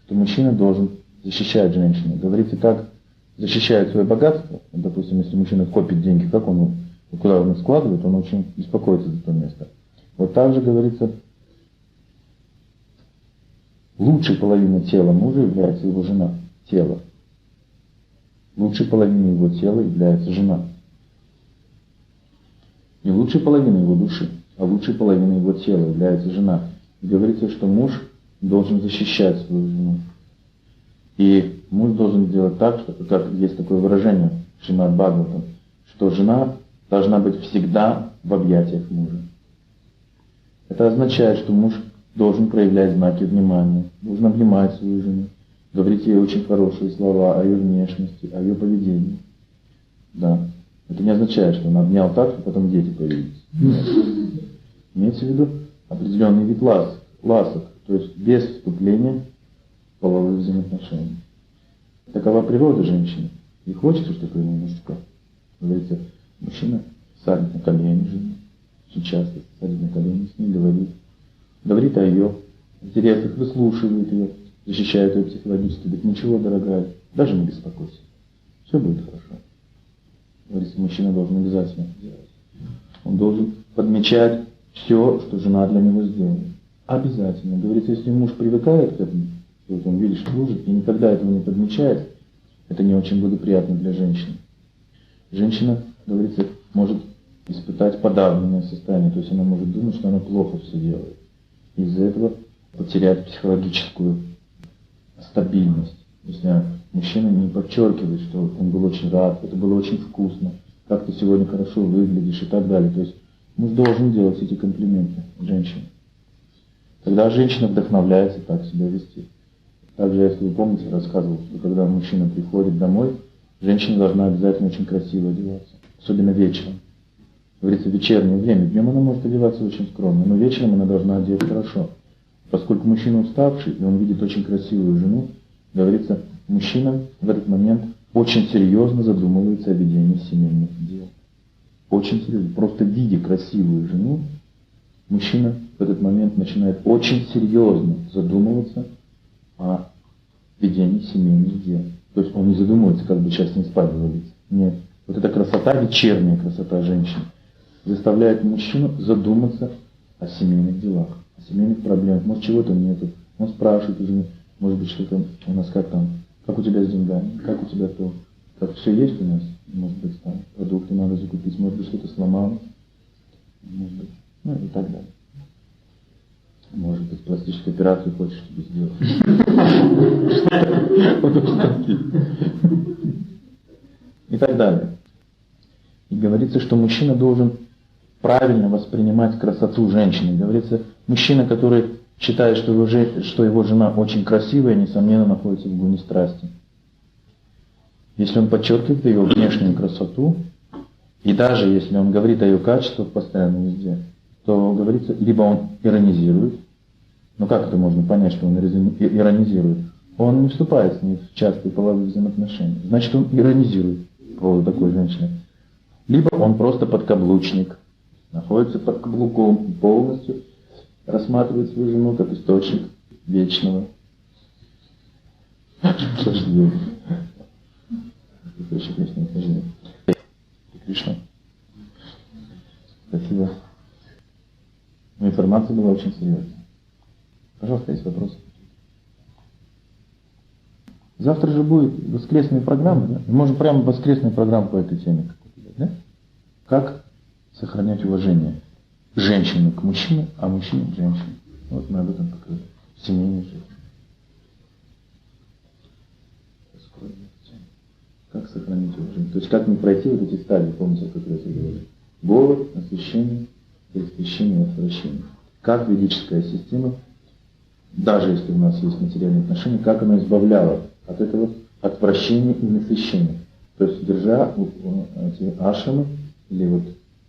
Что мужчина должен защищать женщину. Говорится, как защищает свое богатство. Допустим, если мужчина копит деньги, как он, куда он их складывает, он очень беспокоится за то место. Вот так же говорится, лучшей половиной тела мужа является его жена. Тело. Лучшей половиной его тела является жена. Не лучшей половиной его души, а лучшей половиной его тела является жена. И говорится, что муж должен защищать свою жену. И муж должен сделать так, что, как есть такое выражение в Шримад Бхагаватам, что жена должна быть всегда в объятиях мужа. Это означает, что муж должен проявлять знаки внимания, должен обнимать свою жену, говорить ей очень хорошие слова о ее внешности, о ее поведении. Да. Это не означает, что он обнял так, что потом дети появились. Нет. Имеется в виду определенный вид ласок, то есть без вступления в половые взаимоотношения. Такова природа женщины. И хочется, чтобы ему мужика. Говорится, мужчина садит на колени жену, очень часто садит на колени с ней, говорит о ее интересах, выслушивает ее, защищает ее психологически. Говорит, ничего, дорогая, даже не беспокойся. Все будет хорошо. Говорится, мужчина должен обязательно это делать. Он должен подмечать все, что жена для него сделала. Обязательно. Говорится, если муж привыкает к этому, то вот он видит, что служит, и никогда этого не подмечает, это не очень благоприятно для женщины. Женщина, говорится, может испытать подавленное состояние, то есть она может думать, что она плохо все делает. Из-за этого потерять психологическую стабильность. Если мужчина не подчеркивает, что он был очень рад, это было очень вкусно, как ты сегодня хорошо выглядишь и так далее. То есть муж должен делать эти комплименты женщине. Тогда женщина вдохновляется так себя вести. Также, если вы помните, я рассказывал, что когда мужчина приходит домой, женщина должна обязательно очень красиво одеваться. Особенно вечером. Говорится, в вечернее время. Днем она может одеваться очень скромно, но вечером она должна одеться хорошо. Поскольку мужчина уставший, и он видит очень красивую жену, говорится, мужчина в этот момент очень серьезно задумывается о ведении семейных дел. Очень серьезно. Просто видя красивую жену, мужчина в этот момент начинает очень серьезно задумываться о ведении семейных дел. То есть он не задумывается, как бы сейчас не спать завалиться. Нет. Вот эта красота, вечерняя красота женщины, заставляет мужчину задуматься о семейных делах, о семейных проблемах. Может, чего-то нету. Он спрашивает у жены, может быть, что-то у нас как там, как у тебя с деньгами, как у тебя то, как все есть у нас, может быть, там продукты надо закупить, может быть, что-то сломалось, может быть, ну и так далее. Может быть, пластическую операцию хочешь тебе сделать. И так далее. И говорится, что мужчина должен правильно воспринимать красоту женщины. Говорится, мужчина, который считает, что его жена очень красивая, несомненно, находится в гуне страсти. Если он подчеркивает ее внешнюю красоту, и даже если он говорит о ее качествах постоянно везде, то говорится, либо он иронизирует. Ну как это можно понять, что он иронизирует? Он не вступает с ней в частые половые взаимоотношения. Значит, он иронизирует по поводу такой женщины. Либо он просто подкаблучник, находится под каблуком и полностью рассматривает свою жену как источник вечного. Источник вечного нахождения. Кришна. Спасибо. Но информация была очень серьезная. Пожалуйста, есть вопросы? Завтра же будет воскресная программа, да? Мы можем прямо воскресную программу по этой теме. Да? Как сохранять уважение женщины к мужчине, а мужчине к женщине. Вот мы об этом поговорим. Семейной жизни. Как сохранить уважение? То есть как не пройти вот эти стадии, помните, о которых я говорил? Голод, освящение, пресвящение, отвращение. Как ведическая система, даже если у нас есть материальные отношения, как она избавляла от этого отвращения и насыщения. То есть держа эти ашрамы или вот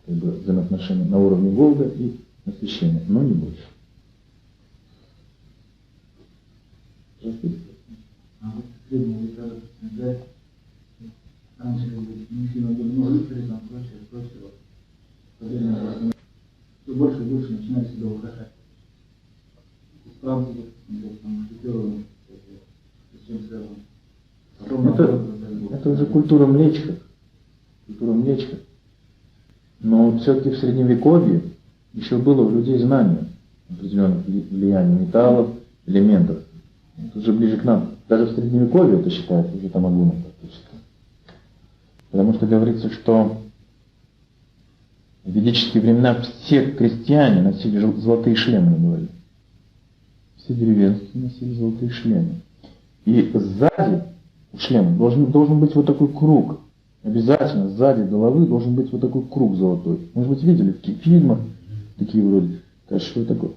как бы взаимоотношения на уровне голода и насыщения, но не больше.
среднего века, допустим, взять, раньше мужчина был много рыцарей, там, прочее, вот. Все больше и больше начинали себя украшать. Испанцы, там, шоферы, с чем связано.
Это уже культура Млечка. Культура Млечка. Но все-таки в Средневековье еще было у людей знание определенных влияний металлов, элементов. Это уже ближе к нам. Даже в Средневековье это считается уже тамагуном практически. Потому что говорится, что в ведические времена все крестьяне носили золотые шлемы, говорили. Все деревенские носили золотые шлемы. И сзади у шлема должен быть вот такой круг. Обязательно сзади головы должен быть вот такой круг золотой. Может быть, видели в фильмах такие вроде. Что это такое?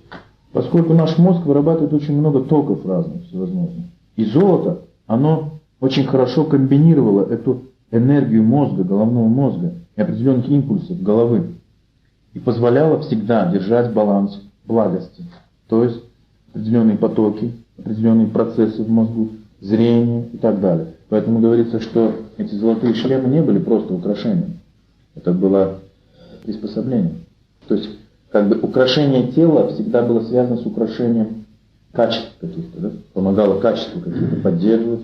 Поскольку наш мозг вырабатывает очень много токов разных, всевозможных. И золото, оно очень хорошо комбинировало эту энергию мозга, головного мозга и определенных импульсов головы. И позволяло всегда держать баланс благости. То есть определенные потоки, определенные процессы в мозгу, зрение и так далее. Поэтому говорится, что эти золотые шлемы не были просто украшением. Это было приспособление. То есть, как бы украшение тела всегда было связано с украшением качеств каких-то, да? Помогало качества какие-то поддерживать,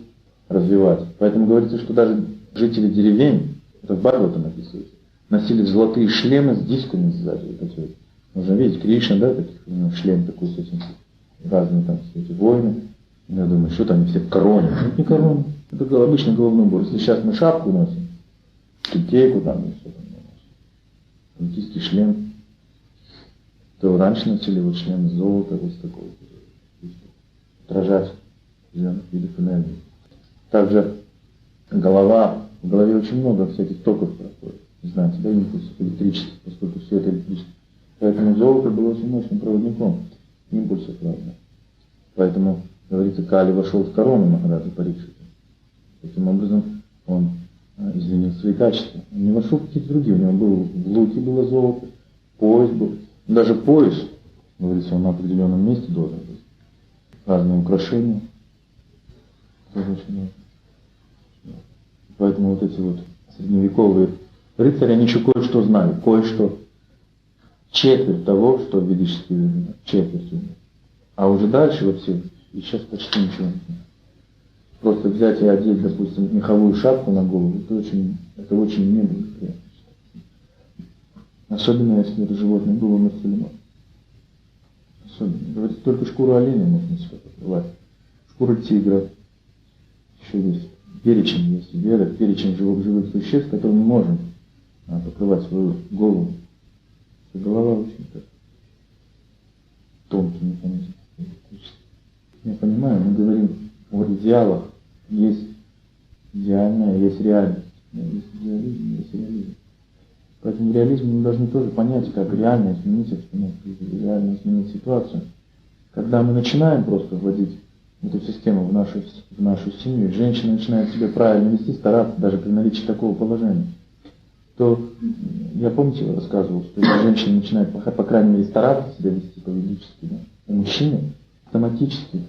развивать. Поэтому говорится, что даже жители деревень, это в Бхагаватам написывается, носили золотые шлемы с дисками сзади. Вот. Можно видеть Кришна, да, таких, у него шлем такой с этим, разные там все эти воины. Я думаю, что там они все в короне. Это не корона, это обычный головной убор. Если сейчас мы шапку носим, китейку там, и все там носим, аметистский шлем, то раньше носили вот шлем из золота, вот такого, отражать определенных видов энергии. Также голова, в голове очень много всяких токов проходит. Не знаете, да, импульсов электрических, поскольку все это электрическое. Поэтому золото было очень мощным проводником импульсов разных. Поэтому, говорится, Кали вошел в корону Махараджа Парикшита. Таким образом, он изменил свои качества. Он не вошел в какие-то другие. У него в луке было золото, пояс был. Даже пояс, говорится, он на определенном месте должен быть. Разные украшения. Тоже очень важно. Поэтому вот эти вот средневековые рыцари, они еще кое-что знали. Кое-что. Четверть того, что в ведические времена. Четверть. А уже дальше вообще, и сейчас почти ничего не знаю. Просто взять и одеть, допустим, меховую шапку на голову, это очень неблагоприятно. Особенно, если это животное было мусульман. Особенно. Говорится, только шкуру оленя можно себя покрывать. Шкура тигра. Еще есть перечень, есть в ведах, перечень живых существ, которым мы можем покрывать свою голову. Голова очень так тонкий механизм. Я понимаю, мы говорим о идеалах. Есть идеальное, есть реальность. Есть идеализм, есть реализм. Поэтому в реализме мы должны тоже понять, как реально изменить обстановку, реально изменить ситуацию. Когда мы начинаем просто вводить эту систему в нашу семью, женщина начинает себя правильно вести, стараться даже при наличии такого положения, то я, помните, рассказывал, что если женщина начинает, по крайней мере, стараться себя вести по-ведически, да, у мужчины автоматически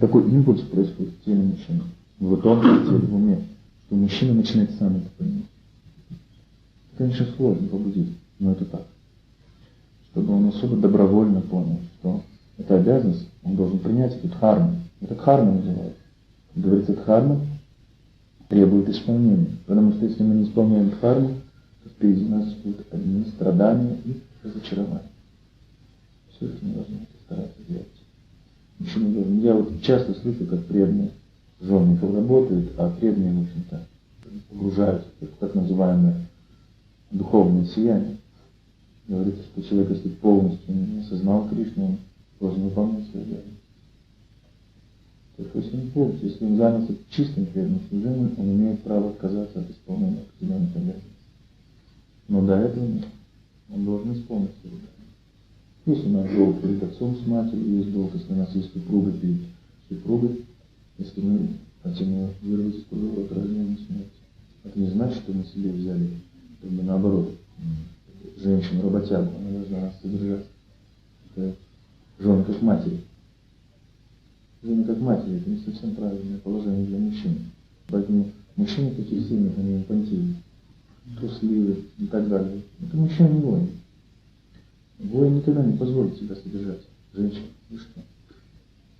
такой импульс происходит в теле мужчины, в тонком теле, в уме, что мужчина начинает сам это понимать. Конечно, сложно побудить, но это так. Чтобы он особо добровольно понял, что это обязанность, он должен принять эту дхарму. Это дхарма называется. Говорится, дхарма требует исполнения. Потому что если мы не исполняем дхарму, то впереди нас будут одни страдания и разочарования. Все это мы должны стараться делать. Мужчина должен. Я вот часто слышу, как преданные женников работают, а преданные, в общем-то, погружаются в так называемое духовное сияние. Говорится, что человек, если полностью не осознал Кришну, он должен выполнять свою обязанность. Только если он полностью, если он занялся чистым преданным служением, он имеет право отказаться от исполнения определенных обязанностей. Но до этого нет. Он должен исполнить свою обязанность. Если у нас долг перед отцом с матерью, есть долг, если у нас есть супруга перед супругой, если мы хотим вырвать из круга рождения смерти. Это не значит, что мы себе взяли, как бы наоборот, женщину-работягу, она должна нас содержать. Это жена как матери. жена как матери, это не совсем правильное положение для мужчин. Поэтому мужчины такие сильные, они инфантильны, трусливые и так далее. Это мужчина не воин. Воин никогда не позволит себя содержать. Женщина, вы что?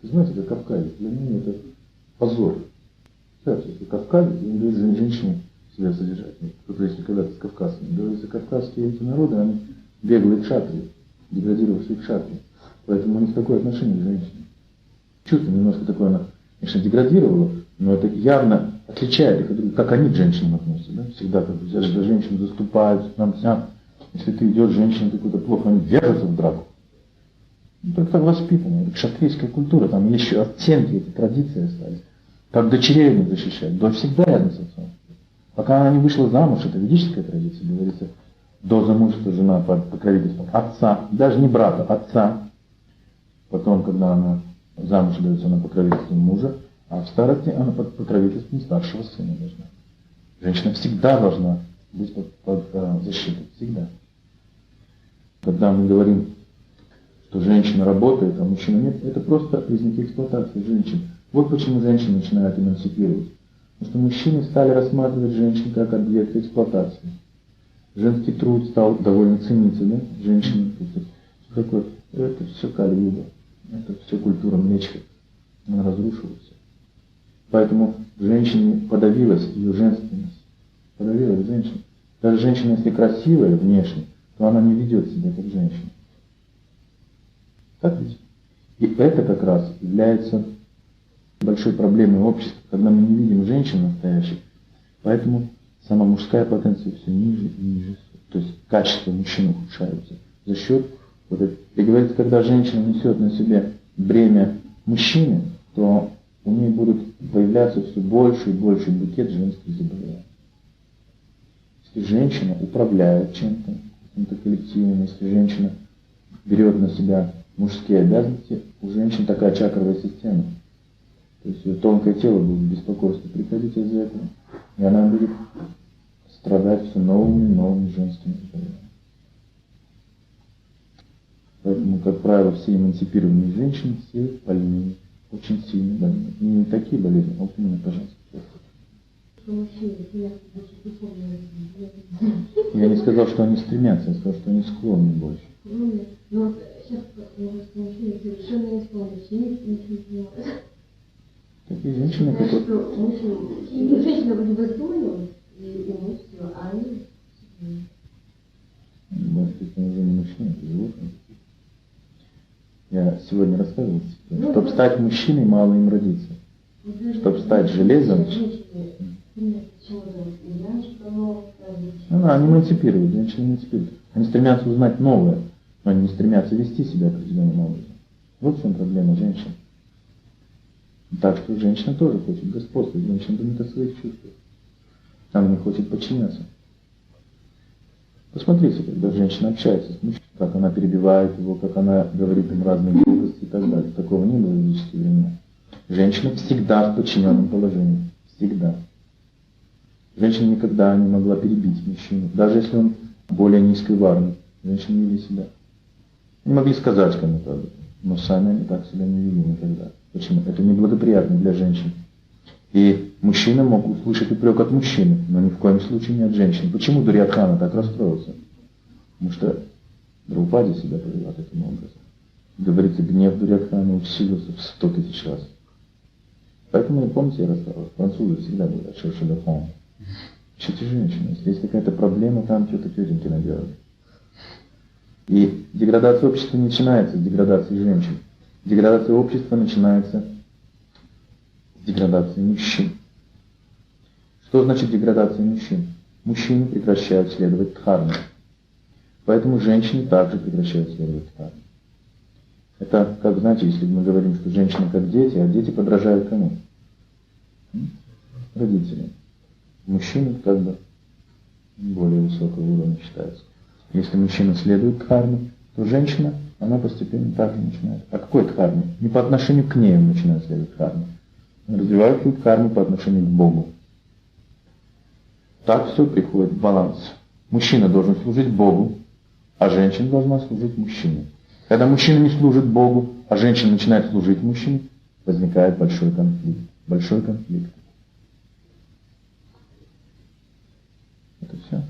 Вы знаете, как кавказец, для меня это позор. Представьте, если кавказец, он говорит женщину себя содержать. Кто-то, если когда-то с кавказцами говорится, кавказские эти народы, они беглые кшатрии, деградировавшие кшатрии. Поэтому у них такое отношение к женщине. Чувство немножко такое, она, конечно, деградировала, но это явно отличает их от других, как они к женщинам относятся. Да? Всегда как бы за женщину заступают, нам сям. Если ты идешь, женщина какой-то плохо, они держатся в драку. Ну, так воспитано. Это кшатрийская культура, там есть еще оттенки, эти традиции остались. Как дочерей не защищают. Дочь всегда рядом с отцом. Пока она не вышла замуж, это ведическая традиция, говорится, до замужества жена под покровительством отца, даже не брата, отца. Потом, когда она замуж дается, она под покровительством мужа, а в старости она под покровительством старшего сына должна. Женщина всегда должна быть под защитой, всегда. Когда мы говорим, что женщина работает, а мужчина нет, это просто признаки эксплуатации женщин. Вот почему женщины начинают эмансипировать. Потому что мужчины стали рассматривать женщин как объект эксплуатации. Женский труд стал довольно цениться, да? Женщины, это все Кали-юга, это все культура млечка, она разрушилась. Поэтому женщине подавилась ее женственность, подавилась женщина. Даже женщина, если красивая внешне, то она не ведет себя как женщина. Так ведь? И это как раз является большой проблемой общества, когда мы не видим женщин настоящих. Поэтому сама мужская потенция все ниже и ниже. То есть качество мужчин ухудшается за счет вот этого. И говорится, когда женщина несет на себе бремя мужчины, то у нее будет появляться все больше и больше букет женских заболеваний. Если женщина управляет чем-то, каким-то коллективом, если женщина берет на себя мужские обязанности, у женщин такая чакровая система. То есть ее тонкое тело будет в беспокойство приходить из-за этого, и она будет страдать все новыми и новыми женскими заболеваниями. Поэтому, как правило, все эмансипированные женщины, все больные, очень сильно больные. И не такие болезни, а вот именно, пожалуйста. Я не сказал, что они стремятся, я сказал, что они склонны больше.
Но сейчас мужчины совершенно не склонны, ничего не понимают.
Такие женщины, которые...
Женщина вроде бы склонилась, и мы все, а они...
Может, это уже не мужчина, это животные. Я сегодня рассказывал, чтобы стать мужчиной, мало им родиться. Чтобы стать железом... Они эмансипируют, женщины эмансипируют. Они стремятся узнать новое, но они не стремятся вести себя определенным образом. Вот в чем проблема женщин. Так что женщина тоже хочет господствовать, женщина думает о своих чувствах. Она не хочет подчиняться. Посмотрите, когда женщина общается с мужчиной, как она перебивает его, как она говорит им разные глупости и так далее. Такого не было в ведические времена. Женщина всегда в подчиненном положении. Всегда. Женщина никогда не могла перебить мужчину, даже если он более низкой в армии. Женщины вели себя. Не могли сказать кому-то об этом, но сами они так себя не вели никогда. Почему? Это неблагоприятно для женщин. И мужчина мог услышать упрек от мужчины, но ни в коем случае не от женщины. Почему Дурьодхана так расстроился? Потому что Драупади себя повела таким образом. Говорится, гнев Дурьодхана усилился в 100 000 раз. Поэтому, помните, я рассказывал, французы всегда говорят «cherche le fond». Ищите женщину. Если есть какая-то проблема, там что-то тетеньки наделали. И деградация общества не начинается с деградации женщин. Деградация общества начинается с деградации мужчин. Что значит деградация мужчин? Мужчины прекращают следовать дхарме. Поэтому женщины также прекращают следовать дхарме. Это, как, знаете, если мы говорим, что женщины как дети, а дети подражают кому? Родителям. Мужчины как бы более высокого уровня считаются. Если мужчина следует дхарме, то женщина, она постепенно так и начинает. А какой дхарме? Не по отношению к ней он начинает следовать дхарме. Он развивает свою дхарму по отношению к Богу. Так все приходит в баланс. Мужчина должен служить Богу, а женщина должна служить мужчине. Когда мужчина не служит Богу, а женщина начинает служить мужчине, возникает большой конфликт. Большой конфликт. Это все.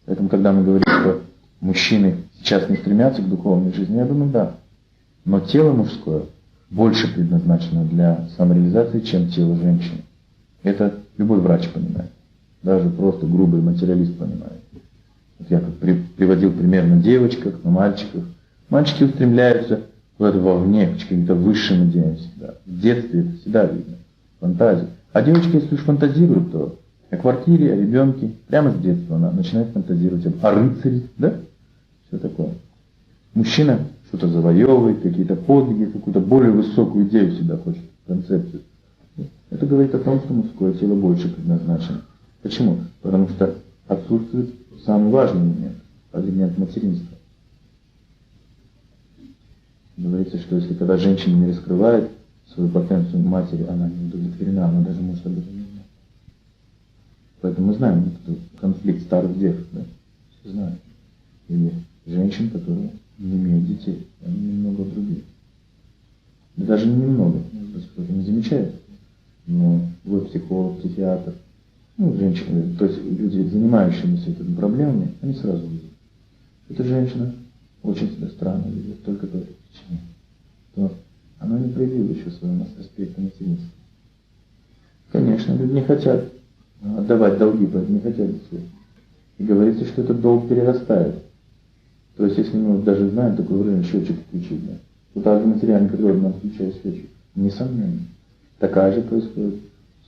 Поэтому, когда мы говорим, что мужчины сейчас не стремятся к духовной жизни, я думаю, да. Но тело мужское больше предназначено для самореализации, чем тело женщины. Это любой врач понимает. Даже просто грубый материалист понимает. Вот я как приводил пример на девочках, на мальчиках. Мальчики устремляются куда-то вовне, к каким-то высшим идеям всегда. В детстве это всегда видно. Фантазия. А девочка, если уж фантазирует, то о квартире, о ребенке, прямо с детства она начинает фантазировать о рыцаре, да? Все такое. Мужчина что-то завоевывает, какие-то подвиги, какую-то более высокую идею всегда хочет, концепцию. Это говорит о том, что мужское тело больше предназначено. Почему? Потому что отсутствует самый важный элемент материнства. Говорится, что если когда женщина не раскрывает свою потенцию матери, она не удовлетворена, она даже может об этом не знать. Поэтому мы знаем этот конфликт старых дев, да? Все знают. Или женщин, которые не имеют детей, они немного другие. Да даже не немного, может быть, кто-то не замечает. Но вот психолог, психиатр, женщины, то есть люди, занимающиеся этими проблемами, они сразу видят. Эта женщина очень себя странно ведет только по этой причине. То она не проявила еще своего аспекта материнства. Конечно, люди не хотят отдавать долги, поэтому не хотят детей. И говорится, что этот долг перерастает. То есть, если мы даже знаем такое время счетчик включить, да, то также материальная природа нам включает счетчик. Несомненно. Такая же происходит.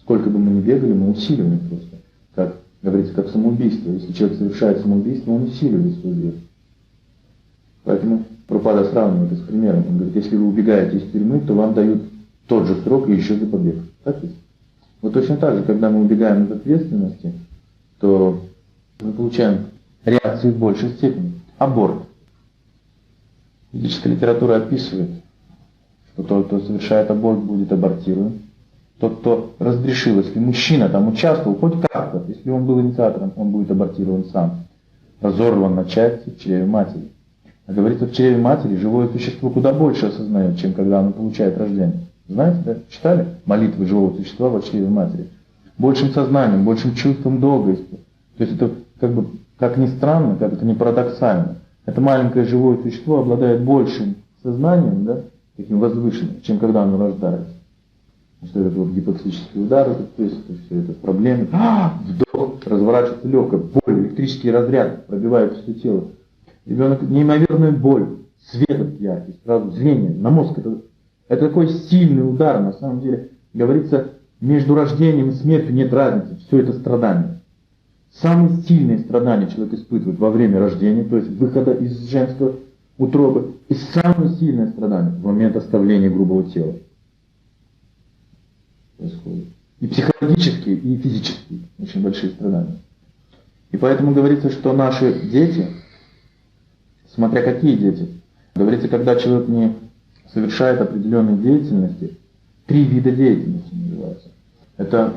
Сколько бы мы ни бегали, мы усиливаем просто. Как говорится, как самоубийство. Если человек совершает самоубийство, он усиливает свой грех. Поэтому Прабхупада сравнивает это с примером. Он говорит, если вы убегаете из тюрьмы, то вам дают тот же срок и еще за побег. Так ведь? Вот точно так же, когда мы убегаем от ответственности, то мы получаем реакцию в большей степени. Аборт. Ведическая литература описывает, что тот, кто совершает аборт, будет абортирован. Тот, кто разрешил, если мужчина там участвовал, хоть как-то, если он был инициатором, он будет абортирован сам. Разорван на части в чреве матери. А говорится, в чреве матери живое существо куда больше осознает, чем когда оно получает рождение. Знаете, да? Читали молитвы живого существа во чреве матери? Большим сознанием, большим чувством долга. То есть это как бы, как ни странно, как это не парадоксально. Это маленькое живое существо обладает большим сознанием, да, таким возвышенным, чем когда оно рождается. Что это вот гипотетический удар, то есть все это проблемы. Вдох, разворачивается легкое, боль, электрический разряд пробивает все тело. Ребенок неимоверную боль, свет яркий, сразу зрение, на мозг. Это такой сильный удар, на самом деле. Говорится, между рождением и смертью нет разницы, все это страдание. Самые сильные страдания человек испытывает во время рождения, то есть выхода из женского утробы, и самое сильное страдание в момент оставления грубого тела происходит. И психологические, и физические очень большие страдания. И поэтому говорится, что наши дети, смотря какие дети, говорится, когда человек не совершает определенной деятельности, 3 вида деятельности называются. Это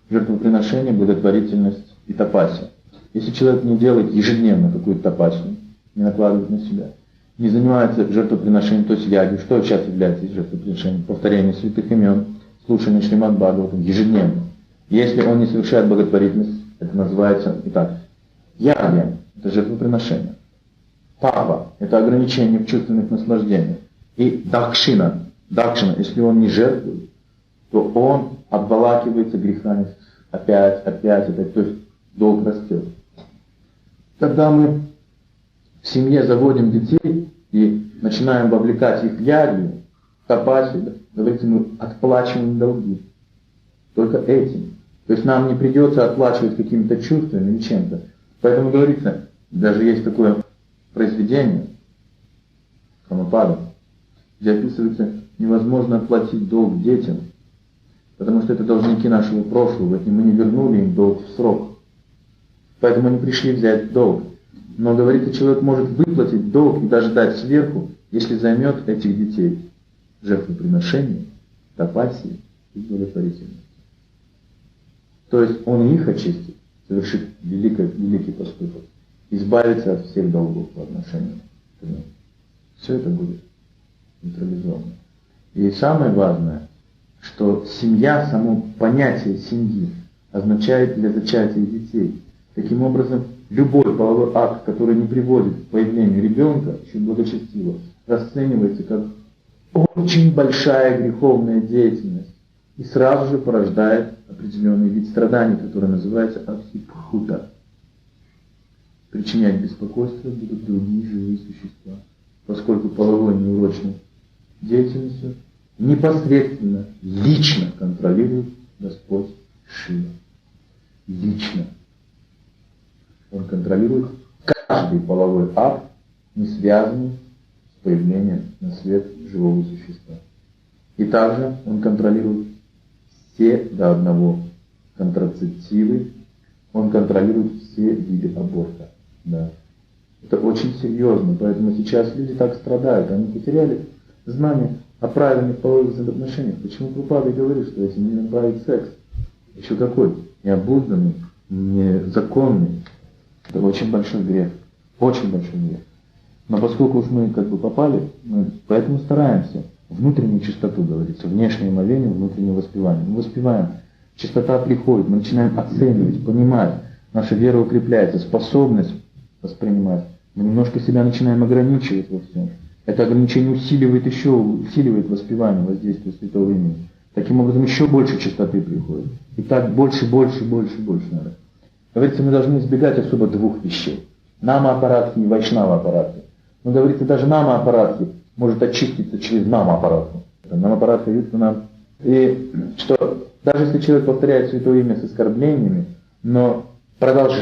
жертвоприношение, благотворительность и тапасия. Если человек не делает ежедневно какую-то тапасию, не накладывает на себя, не занимается жертвоприношением, то есть яги, что сейчас является жертвоприношением? Повторение святых имен, слушание Шримад Бхагаватам ежедневно. Если он не совершает благотворительность, это называется, итак, яги, это жертвоприношение. Папа, это ограничение в чувственных наслаждениях. И дакшина, если он не жертвует, то он обволакивается грехами опять, то есть долг растет. Когда мы в семье заводим детей и начинаем вовлекать их в яги, в тапасию, говорится, мы отплачиваем долги. Только этим. То есть нам не придется отплачивать какими-то чувствами или чем-то. Поэтому говорится, даже есть такое произведение Прамапада, где описывается, невозможно отплатить долг детям, потому что это должники нашего прошлого, и мы не вернули им долг в срок. Поэтому они пришли взять долг. Но, говорится, человек может выплатить долг и даже дать сверху, если займет этих детей жертвоприношением, тапасией и благотворительностью. То есть он их очистит, совершит великий поступок, избавится от всех долгов по отношению к ним. Все это будет нейтрализовано. И самое важное, что семья, само понятие семьи означает для зачатия детей. Таким образом, любой половой акт, который не приводит к появлению ребенка, еще благочестиво, расценивается как очень большая греховная деятельность и сразу же порождает определенный вид страданий, который называется абхипхута. Причинять беспокойство будут другие живые существа, поскольку половой неурочной деятельностью непосредственно, лично контролирует Господь Шива. Лично. Он контролирует каждый половой акт, не связанный с появлением на свет живого существа. И также он контролирует все до одного контрацептивы, он контролирует все виды аборта. Да. Это очень серьезно, поэтому сейчас люди так страдают, они потеряли знание о правильных половых взаимоотношениях. Почему Прабхупада говорит, что если не направить секс, еще какой? Необузданный, незаконный. Это очень большой грех. Очень большой грех. Но поскольку уж мы как бы попали, мы поэтому стараемся. Внутреннюю чистоту, говорится, внешнее моление, внутреннее воспевание. Мы воспеваем, чистота приходит, мы начинаем оценивать, понимать. Наша вера укрепляется, способность воспринимать. Мы немножко себя начинаем ограничивать во всем. Это ограничение усиливает воспевание, воздействие святого имени. Таким образом, еще больше чистоты приходит. И так больше надо. Говорится, мы должны избегать особо двух вещей. Нама-аппаратхи и вайшнава-аппаратхи. Но, говорится, даже нама-аппаратхи может очиститься через нама-аппаратху. Нама-аппаратхи дают нам. И что даже если человек повторяет святое имя с оскорблениями, но продолжает